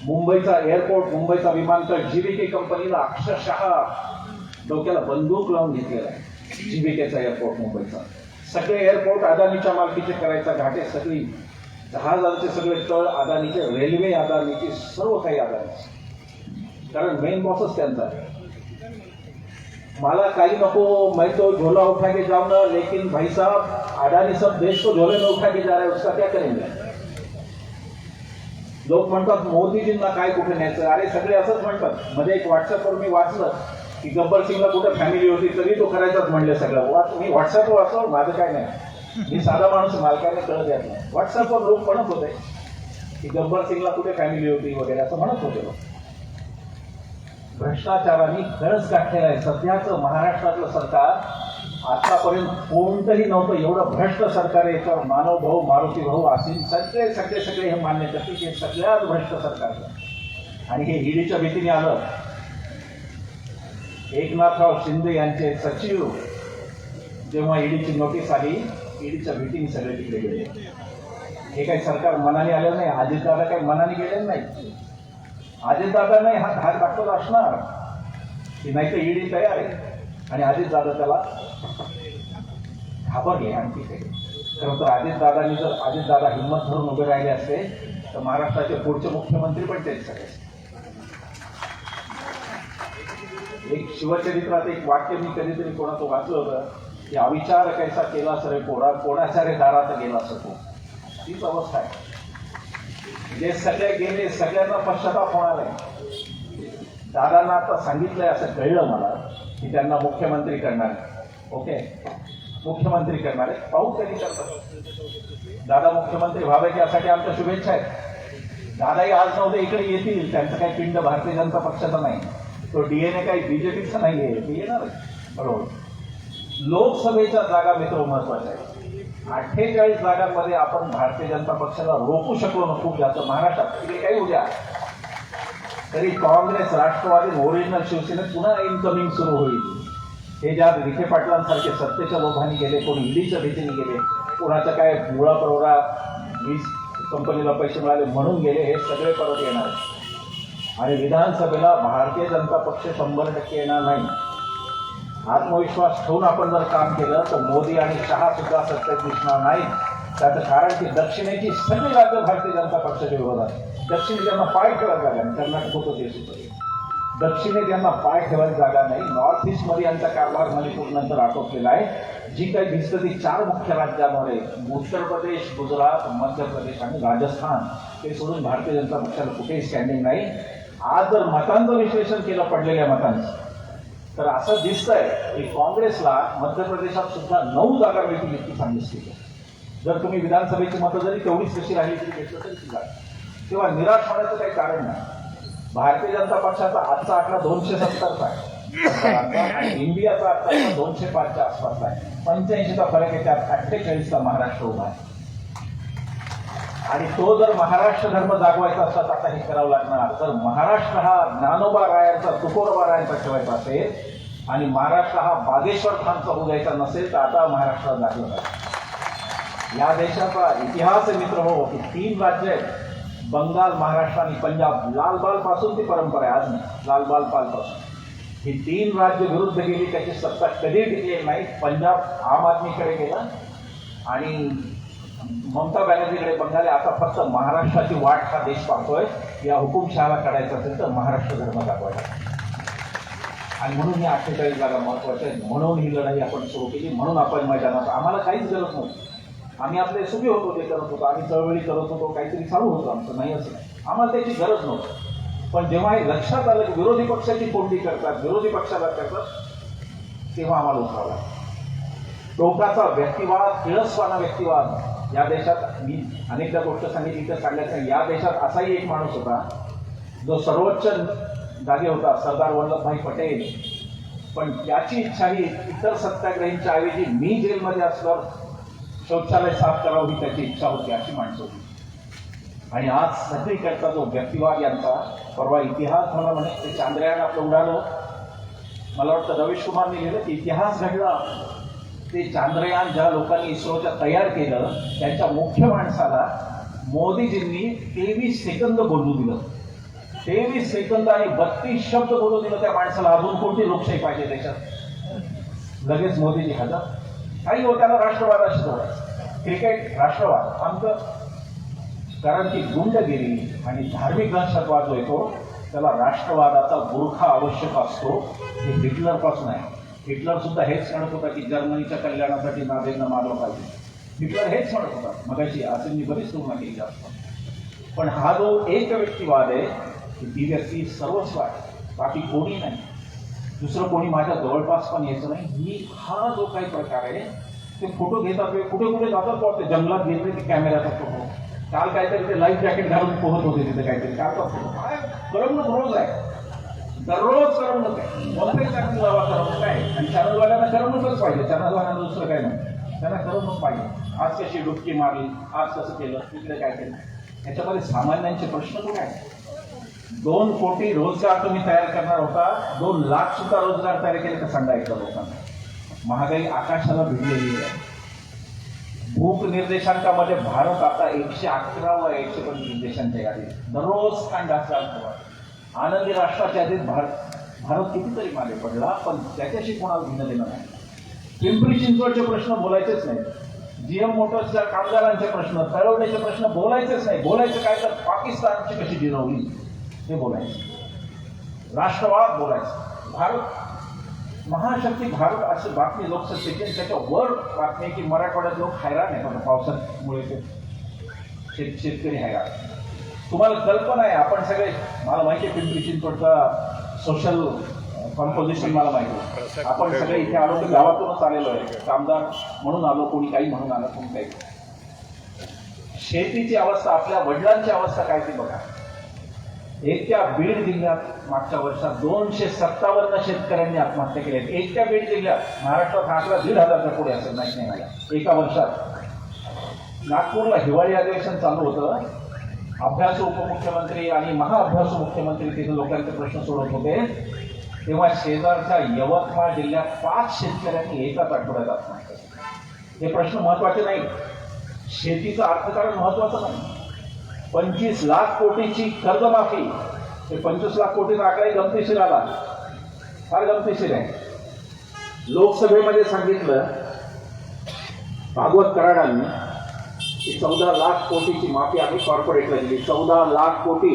मुंबईचा एअरपोर्ट, मुंबईचा विमानतळ जीबीके कंपनीला अक्षरशः डोक्याला बंदूक लावून घेतलेला आहे. जीबीकेचा एअरपोर्ट मुंबईचा, सगळे एअरपोर्ट अदानीच्या मालकीचे करायचा घाटे, सगळी जहाजांचे सगळे तळ अदानीचे, रेल्वे अदानीची, सर्व काही अदानीचे, कारण मेन बॉसच त्यांचा आहे. मला काही नको, मैं तो झोला उठा के जाऊंगा, लेकिन भाई साहब अडानी सब देश को झोले में उठा के जा रहा है, उसका क्या करेंगे. लोक म्हणतात मोदीजींना काय कुठे न्यायचं. अरे सगळे असंच म्हणतात. मध्ये एक व्हॉट्सअपवर मी वाचलं की गब्बर सिंगला कुठे फॅमिली होती तरी तो करायचाच म्हणले सगळं. मी व्हॉट्सअपवर वाचलं, माझं काय नाही, मी साधा माणूस, मालकाने कळत यात नाही. व्हॉट्सअपवर लोक म्हणत होते की गब्बर सिंगला कुठे फॅमिली होती वगैरे असं म्हणत होते लोक. भ्रष्टाचाराने खरंच गाठलेलं आहे सध्याचं महाराष्ट्रातलं सरकार. आतापर्यंत कोणतंही नव्हतं एवढं भ्रष्ट सरकार आहे. याच्यावर मानव भाऊ, मारुती भाऊ असेल सगळे हे मान्य करते की सगळ्यात भ्रष्ट सरकार आहे. आणि हे ईडीच्या भीतीने आलं. एकनाथराव शिंदे यांचे सचिव जेव्हा ईडीची नोटीस आली, ईडीच्या भीतीने सगळे तिकडे गेले. हे काही सरकार मनाने आलेलं नाही. अजितदादा काही मनाने गेलेलं नाही. अजितदादा नाही हा धाक दाखवत असणार की नाही तर ईडी तयार आहे. आणि अजितदादा त्याला घाबरले. आणखी खरं तर अजितदादा हिंमत धरून उभे राहिले असते तर महाराष्ट्राचे पुढचे मुख्यमंत्री पण तेच सगळे. एक शिवचरित्रात एक वाक्य मी कधीतरी कोणाचं वाचलं होतं की अविचार कैसा केला सरे पोरा, कोणाच्या रे दारात गेला असतो. तीच अवस्था आहे. जे सगळे गेले सगळ्यांना पश्चाताप होणार आहे. दादांना आता सांगितलंय असं कळलं मला की त्यांना मुख्यमंत्री करणार आहे. ओके, मुख्यमंत्री करणार आहे, पाहू कधी करतात. दादा मुख्यमंत्री व्हावे यासाठी आमच्या शुभेच्छा आहेत. दादाही आज नव्हते इकडे येतील, त्यांचं काही पिंड भारतीय जनता पक्षाचा नाही, तो डीएनए काही बीजेपीचा नाही आहे, ते येणार आहे. बरोबर. लोकसभेच्या जागा मित्र महत्वाच्या आहेत. 48 जागांमध्ये आपण भारतीय जनता पक्षाला रोखू शकलो ना खूप जास्त महाराष्ट्रात. तिकडे काही उद्या तरी काँग्रेस, राष्ट्रवादी, ओरिजिनल शिवसेनेत पुन्हा इनकमिंग सुरू होईल. हे ज्या विखे पाटलांसारखे सत्तेच्या लोभाने गेले, कोणी ईडीच्या भीतीने गेले, कोणाच्या काय मुळा प्रवरा वीज कंपनीला पैसे मिळाले म्हणून गेले, हे सगळे परत येणार. आणि विधानसभेला भारतीय जनता पक्ष 100% येणार नाही. आत्मविश्वास ठेवून आपण जर काम केलं तर मोदी आणि शहा सुद्धा सत्तेत दिसणार नाही. त्याचं कारण की दक्षिणेची सगळी राज्य भारतीय जनता पक्षाच्या विरोधात. दक्षिणे त्यांना पाय ठेवायला जागा नाही, कर्नाटक होतं ते सुद्धा. दक्षिणे त्यांना पाय ठेवायला जागा नाही. नॉर्थ ईस्टमध्ये यांचा कारभार मणिपूर नंतर आटोपलेला आहे. जी काही दिसतं ती 4 मुख्य राज्यांमध्ये उत्तर प्रदेश, गुजरात, मध्य प्रदेश आणि राजस्थान, ते सोडून भारतीय जनता पक्षाला कुठेही स्टँडिंग नाही. आज जर मतांचं विश्लेषण केलं पडलेल्या मतांचं तर असं दिसतंय की काँग्रेसला मध्य प्रदेशात सुद्धा 9 जागा मिळतील इतकी चांगली स्थिती आहे. जर तुम्ही विधानसभेची मतं जरी तेवढीच कशी राहिली तरी घेतलं तरी ती जागा, तेव्हा निराश होण्याचं काही कारण नाही. भारतीय जनता पक्षाचा आजचा आकडा 270चा आहे आणि इंडियाचा आकडा 205च्या आसपासचा आहे. 85चा फरक आहे. त्यात 48चा महाराष्ट्र उभा आहे. आणि तो जर महाराष्ट्र धर्म जागवायचा असता तर आता हे करावं लागणार. तर महाराष्ट्र हा ज्ञानोबा रायांचा, तुकोबा रायांचा ठेवायचा असेल आणि महाराष्ट्र हा बागेश्वर खानचा होऊ द्यायचा नसेल तर आता महाराष्ट्राला जागलं पाहिजे. या देशाचा इतिहास मित्र हो की 3 राज्य आहेत, बंगाल, महाराष्ट्र आणि पंजाब. लालबाल पासून ती परंपरा आहे, आज नाही, लालबाल पासून ही 3 राज्य विरुद्ध गेली, त्याची सत्ता कधी टिकली नाही. पंजाब आम आदमीकडे गेला आणि ममता बॅनर्जीकडे बंगाली. आता फक्त महाराष्ट्राची वाट हा देश पाहतोय. या हुकुमशहाला काढायचं असेल तर महाराष्ट्र धर्म दाखवायचा आणि म्हणून ही 48 जागा महत्वाच्या आहेत. म्हणून ही लढाई आपण सुरू केली, म्हणून आपण मैदानात. आम्हाला काहीच गरज नव्हती. आम्ही आपले सुखी होतो, ते करत होतो, आम्ही चळवळी करत होतो, काहीतरी चालू होतं आमचं, नाही असं नाही. आम्हाला त्याची गरज नव्हती. पण जेव्हा हे लक्षात आलं की विरोधी पक्षाची कोंडी करतात, विरोधी पक्षाला करतात, तेव्हा आम्हाला उतरावं लागलं. टोकाचा व्यक्तिवाद, किळसवाना व्यक्तिवाद या देशात, मी अनेकदा गोष्ट सांगितली तर सांगायचं, या देशात असाही एक माणूस होता जो सर्वोच्च जागे होता, सरदार वल्लभभाई पटेल. पण त्याची इच्छा ही इतर सत्याग्रहींच्या ऐवजी मी जेलमध्ये असल्यावर शौचालय साफ करावं ही त्याची इच्छा होती, अशी माणसं होती. आणि आज सगळीकडचा जो व्यक्तिवाद यांचा, परवा इतिहास मला म्हणे ते चांद्रयान आपलं उडालं, मला वाटतं रवीश कुमारने लिहिलं की इतिहास घडला. ते चांद्रयान ज्या लोकांनी इस्रोच्या तयार केलं त्यांच्या मुख्य माणसाला मोदीजींनी 23 सेकंद बोलू दिलं. 23 सेकंद आणि 32 शब्द बोलू दिलं त्या माणसाला. अजून कोणती लोकशाही पाहिजे देशात? लगेच मोदीजी हजर. काही लोकांना राष्ट्रवादाशी जोडायचं, क्रिकेट राष्ट्रवाद आमचं. कारण की गुंडगिरी आणि धार्मिक दहशतवाद जो येतो त्याला राष्ट्रवादाचा बुरखा आवश्यक असतो. हे हिटलरपासून आहे. हिटलर सुद्धा हेच म्हणत होता की जर्मनीच्या कल्याणासाठी नाझींना मारलं पाहिजे. हिटलर हेच म्हणत होता. मगाशी असेंनी बरीच तुलना केली असतात. पण हा जो एक व्यक्तिवाद आहे की ती व्यक्ती सर्वस्व आहे, बाकी कोणी नाही, दुसरं कोणी माझ्या जवळपास पण यायचं नाही, ही हा जो काही प्रकार आहे. ते फोटो घेतात, कुठे कुठे जातात पडते, जंगलात घेतले ते कॅमेऱ्याचा फोटो. काल काहीतरी ते लाईफ जॅकेट घालून पोहत होते तिथे काहीतरी. कालचा फोटो काय करमणूक रोज आहे, दररोज करमणूक आहे. कोणत्याही चॅनल लावा करमणूक आहे. आणि चॅनलवाल्यांना करमणूकच पाहिजे, चॅनलवाल्यांना दुसरं काय नाही, त्यांना करमणूक पाहिजे. आज कशी डुबकी मारली, आज कसं केलं, तिकडे काय केलं, ह्याच्यामध्ये सामान्यांचे प्रश्न कुठे आहेत? 2 कोटी रोजगार तुम्ही तयार करणार होता, 2 लाख सुद्धा रोजगार तयार केले तर सांगा एकदा लोकांना. महागाई आकाशाला भिडलेली आहे. भूक निर्देशांकामध्ये भारत आता 111वा 125 देशांच्या यादीत. दररोज कांडाचा आनंदी राष्ट्राच्या यादीत भारत कितीतरी मागे पडला, पण त्याच्याशी कोणाला घेणं देणं नाही. पिंपरी चिंचवडचे प्रश्न बोलायचेच नाही. जीएम मोटर्सच्या कामगारांचे प्रश्न, तळवण्याचे प्रश्न बोलायचेच नाही. बोलायचं काय तर पाकिस्तानची कशी जिरवली हे बोलायचं. राष्ट्रवाद बोलायचं. भारत महाशक्ती भारत अशी बातमी लोकसत्तेची. त्याच्या वर बातमी आहे की मराठवाड्यात लोक हैराण आहेत आता पावसामुळे. शेतकरी हैराण. तुम्हाला कल्पना आहे, आपण सगळे, मला माहिती आहे पिंपरी चिंचवडचा सोशल कॉम्पोजिशन मला माहिती आहे. आपण सगळे इथे आलो की गावातूनच आलेलो आहे, कामगार म्हणून आलो, कोणी काही म्हणून आलं, कोणी काही. शेतीची अवस्था, आपल्या वडिलांची अवस्था काय ती बघा. एकट्या बीड जिल्ह्यात मागच्या वर्षात 257 शेतकऱ्यांनी आत्महत्या केल्या. एकट्या बीड जिल्ह्यात. महाराष्ट्रात हा आकडा 1,500च्या पुढे असेल, माहिती नाही मला, एका वर्षात. नागपूरला हिवाळी अधिवेशन चालू होतं. अभ्यासू उपमुख्यमंत्री आणि महाअभ्यासू मुख्यमंत्री तिथे लोकांचे प्रश्न सोडत होते, तेव्हा शेजारच्या यवतमाळ जिल्ह्यात 5 शेतकऱ्यांनी एकाच आठवड्यात आत्महत्या केली. हे प्रश्न महत्वाचे नाही, शेतीचं अर्थकारण महत्वाचं नाही. 25 लाख कोटीची कर्जमाफी, हे 25 लाख कोटीचा आकडा गमतीशीर आला, फार गमतीशीर आहे. लोकसभेमध्ये सांगितलं भागवत कराडांनी की 14 लाख कोटीची माफी आम्ही कॉर्पोरेटला दिली. 14 लाख कोटी.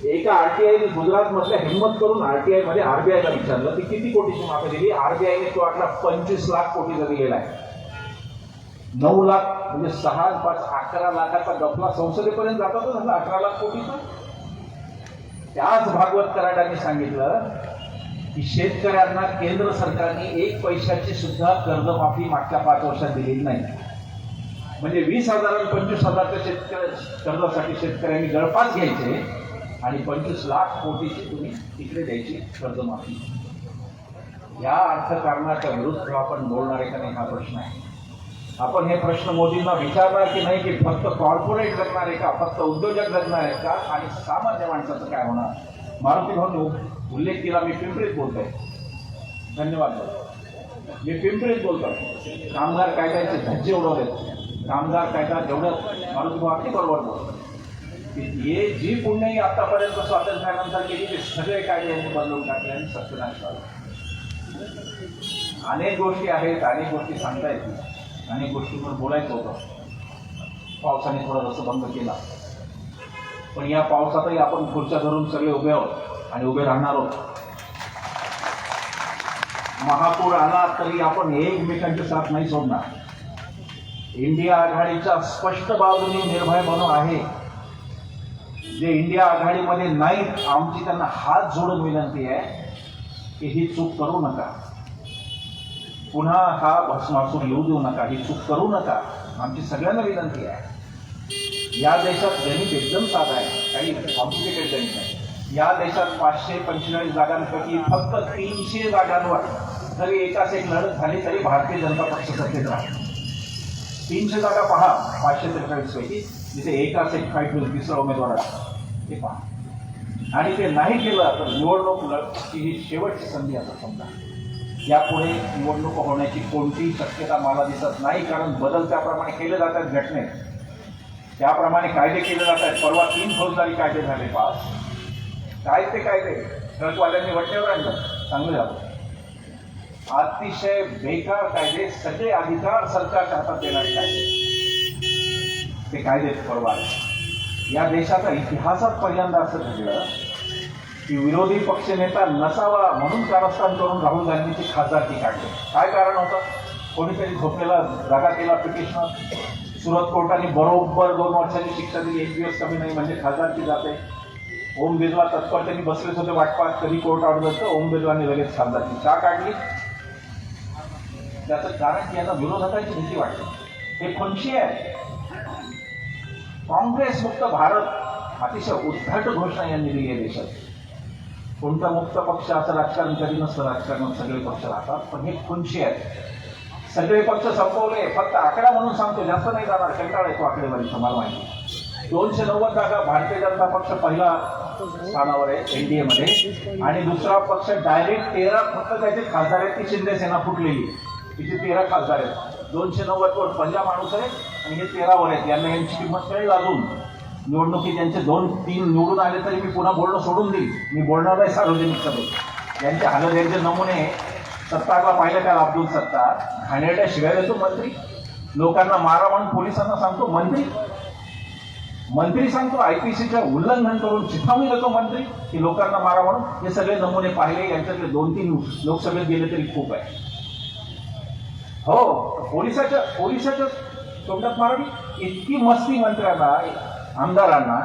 एका आरटीआयने गुजरात मधल्या हिंमत करून आरटीआय मध्ये आरबीआयला विचारलं की किती कोटीची माफी दिली. आरबीआयने तो आकडा 25 लाख कोटीचा दिलेला आहे. 9 लाख म्हणजे 6 5 11 लाखाचा गफला संसदेपर्यंत जातो झाला 11 लाख कोटीचा. त्याच भागवत कराडांनी सांगितलं की शेतकऱ्यांना केंद्र सरकारने 1 पैशाची सुद्धा कर्जमाफी मागच्या 5 वर्षात दिलेली नाही. म्हणजे 20,000 आणि 25,000च्या कर्जासाठी शेतकऱ्यांनी गळपास घ्यायचे आणि 25 लाख कोटीची तुम्ही तिकडे द्यायची कर्जमाफी. या अर्थकारणाच्या विरुद्ध आपण बोलणार आहे का नाही हा प्रश्न आहे. आपण हे प्रश्न मोदींना विचारणार की नाही की फक्त कॉर्पोरेट जगणार आहे का, फक्त उद्योजक जगणार आहेत का, आणि सामान्य माणसाचं काय होणार. मारुती भाऊंनी उल्लेख केला, मी पिंपरीत बोलतोय. धन्यवाद. मी पिंपरीत बोलतोय. कामगार कायद्याचे धज्जे उडवलेत. कामगार कायदा जेवढं मारुती भाऊ अगदी बरोबर बोलतो की हे जी पुण्याई आतापर्यंत स्वातंत्र्यानंतर केली ते सगळे कायदे यांनी बदलून टाकले आणि सत्यनाश झाला. अनेक गोष्टी आहेत, अनेक गोष्टी सांगता येतील, अनेक गोष्टींवर बोलायचं होतं. पावसाने थोडं रस बंद केला, पण या पावसातही आपण खुर्च्या धरून सगळे उभे आहोत आणि उभे राहणार आहोत. महापूर आला तरी आपण एकमेकांची साथ नाही सोडणार. इंडिया आघाडीच्या स्पष्ट बाजूने निर्भय बनू आहे. जे इंडिया आघाडीमध्ये नाहीत, आमची त्यांना हात जोडून विनंती आहे की ही चूक करू नका. पुन्हा हा भस्मासूर येऊ देऊ नका, ही चूक करू नका. आमची सगळ्यांना विनंती आहे. या देशात गणित एकदम साधा आहे, काही कॉम्प्लिकेटेड गणित नाही. या देशात 545 जागांपैकी फक्त 300 जागांवर जरी एकाच एक लढत झाली तरी भारतीय जनता पक्ष सत्तेत राहील. 300 जागा पहा 543 पैकी, जिथे एकाच एक फाईट होईल, तिसरा उमेदवार ते पहा. आणि ते नाही केलं तर निवडणूक लढची ही शेवटची संधी आता समजा. यापुढे निवडणूक होण्याची कोणतीही शक्यता मला दिसत नाही, कारण बदल त्याप्रमाणे केले जातात, घटनेत त्याप्रमाणे कायदे केले जात आहेत. परवा 3 फौजदारी कायदे झाले पास. काय ते कायदे ट्रकवाल्यांनी वटेवर आणलं, चांगलं झालं. अतिशय बेकार कायदे, सगळे अधिकार सरकारच्या हातात येणारे कायदे, ते कायदे परवा. या देशाच्या इतिहासात पहिल्यांदा असं घडलं की विरोधी पक्षनेता नसावा म्हणून कारस्थान करून राहुल गांधीची खासदारकी काढली. काय कारण होतं? कोणीतरी झोपलेला जागा केला पिटिशनर. सुरत कोर्टाने बरोबर 2 वर्षांची शिक्षा दिली. 1 दिवस कमी नाही म्हणजे खासदारकी जाते. ओम बिर्ला तत्पर त्यांनी बसलेच होते वाटपात, कधी कोर्ट ऑर्डर तर ओम बिर्लाने लगेच खासदारकी का काढली? त्याचं कारण की यांना विरोधकांची भीती वाटते. हे खुनशी आहे. काँग्रेस मुक्त भारत अतिशय उद्धट घोषणा यांनी दिली आहे देशात. कोणता मुक्त पक्ष असं राजकारण कधी नसतं, राजकारणात सगळे पक्ष राहतात, पण हे खुनशी आहे. सगळे पक्ष संपवले. फक्त आकडा म्हणून सांगतो, जास्त नाही जाणार, कंटाळा येतो आकडेवारीचा मला माहिती. 290 जागा भारतीय जनता पक्ष पहिला स्थानावर आहे एनडीए मध्ये, आणि दुसरा पक्ष डायरेक्ट 13 फक्त त्याचे खासदार आहेत. ती शिंदे सेना फुटलेली, तिचे 13 खासदार आहेत. 290 वर पंजा माणूस आहे आणि हे 13 वर आहेत. यांना यांची किंमत कळेल. अजून निवडणुकीत त्यांचे 2-3 निवडून आले तरी मी पुन्हा बोलणं सोडून देईल. मी बोलणार नाही सार्वजनिक सभेत. यांचे हालत, यांचे नमुने. सत्तारला पाहिलं का अब्दुल सत्तार घाणेरड्या शिवाय देतो मंत्री. लोकांना मारा म्हणून पोलिसांना सांगतो मंत्री सांगतो. आयपीसीच्या उल्लंघन करून चिथावणी देतो मंत्री की लोकांना मारा म्हणून. हे सगळे नमुने पाहिले. यांच्यातले 2-3 लोकसभेत गेले तरी खूप आहे. हो, पोलिसाच्या तोंडात मारावी. इतकी मस्ती मंत्र्यांना. आमदारांना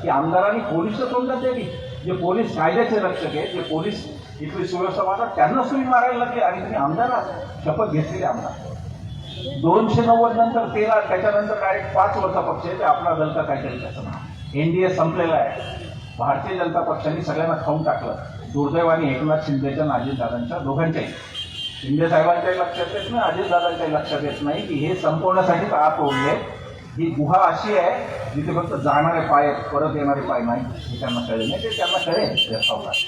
की आमदारांनी पोलीस तोंडात द्यावी. जे पोलीस कायद्याचे रक्षक आहेत, जे पोलीस इथली सुव्यवस्था मानतात, त्यांना सुई मारायला लागली आणि तुम्ही आमदार शपथ घेतलेले आमदार. 290 नंतर 13, त्याच्यानंतर डायरेक्ट 5 वरचा पक्ष आहे ते आपला दल का काहीतरी त्याचं नाव. एनडीए संपलेला आहे. भारतीय जनता पक्षाने सगळ्यांना खाऊन टाकलं. दुर्दैवाने एकनाथ शिंदेच्या आणि अजितदादांच्या दोघांच्याही, शिंदे साहेबांच्याही लक्षात येत नाही, अजितदादांच्याही लक्षात येत नाही की हे संपवण्यासाठीच आत ओढले. ही गुहा अशी आहे जिथे फक्त जाणारे पाय आहेत, परत येणारे पाय नाही. हे त्यांना कळेल नाही, ते त्यांना कळेल या सावकाश.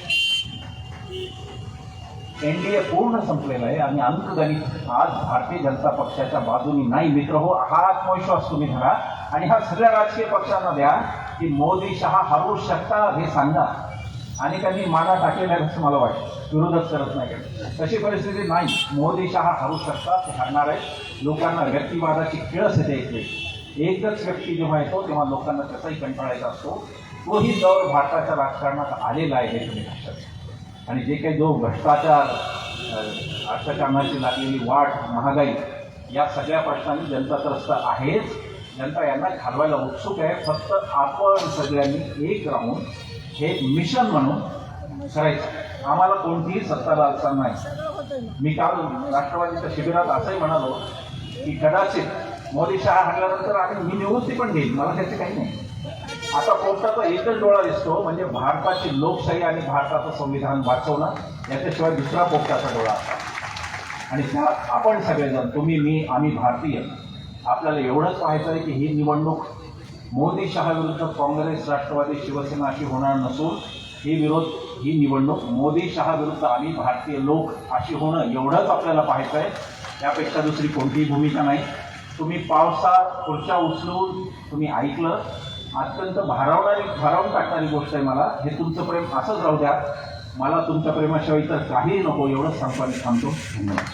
एनडीए पूर्ण संपलेला आहे आणि अंकगणित आज भारतीय जनता पक्षाच्या बाजूनी नाही. मित्र हो, हा आत्मविश्वास तुम्ही धरा आणि हा सगळ्या राजकीय पक्षांना द्या की मोदी शहा हरू शकतात हे सांगा. आणि त्यांनी माना टाकलेला आहे असं मला वाटतं, विरोधच करत नाही. तशी परिस्थिती नाही. मोदी शहा हरू शकतात, ते हरणार आहे. लोकांना व्यक्तिवादाची किळस येते इथे. एकच व्यक्ती जेव्हा येतो तेव्हा लोकांना त्याचाही कंटाळायचा असतो. तोही दौर भारताच्या राजकारणात आलेला आहे हे तुम्ही लक्षात घ्या. आणि जे काही जो भ्रष्टाचार, अर्थकारणाची लागलेली वाढ, महागाई, या सगळ्या प्रश्नांनी जनता त्रस्त आहेच. जनता यांना घालवायला उत्सुक आहे. फक्त आपण सगळ्यांनी एक राहून हे मिशन म्हणून करायचं. आम्हाला कोणतीही सत्ता लालसा नाही. मी काल राष्ट्रवादीच्या शिबिरात असंही म्हणालो की कदाचित मोदी शहा हरल्यानंतर मी निवृत्ती पण घेईन, मला त्याचे काही नाही. आता पोपटाचा एकच डोळा दिसतो, म्हणजे भारताची लोकशाही आणि भारताचं संविधान वाचवणं, याच्याशिवाय दुसरा पोपटाचा डोळा असतो. आणि त्यात आपण सगळेजण, तुम्ही, मी, आम्ही भारतीय, आपल्याला एवढंच पाहायचं आहे की ही निवडणूक मोदी शहा विरुद्ध काँग्रेस, राष्ट्रवादी, शिवसेना अशी होणार नसून ही निवडणूक मोदी शहा विरुद्ध आम्ही भारतीय लोक अशी होणं, एवढंच आपल्याला पाहायचं आहे. त्यापेक्षा दुसरी कोणतीही भूमिका नाही. तुम्ही पावसात खुर्च्या उचलून तुम्ही ऐकलं, अत्यंत भारावून टाकणारी गोष्ट आहे मला. हे तुमचं प्रेम असंच राहू द्या. मला तुमच्या प्रेमाशिवाय तर काहीही नको, एवढंच सांगतो आणि थांबतो. धन्यवाद.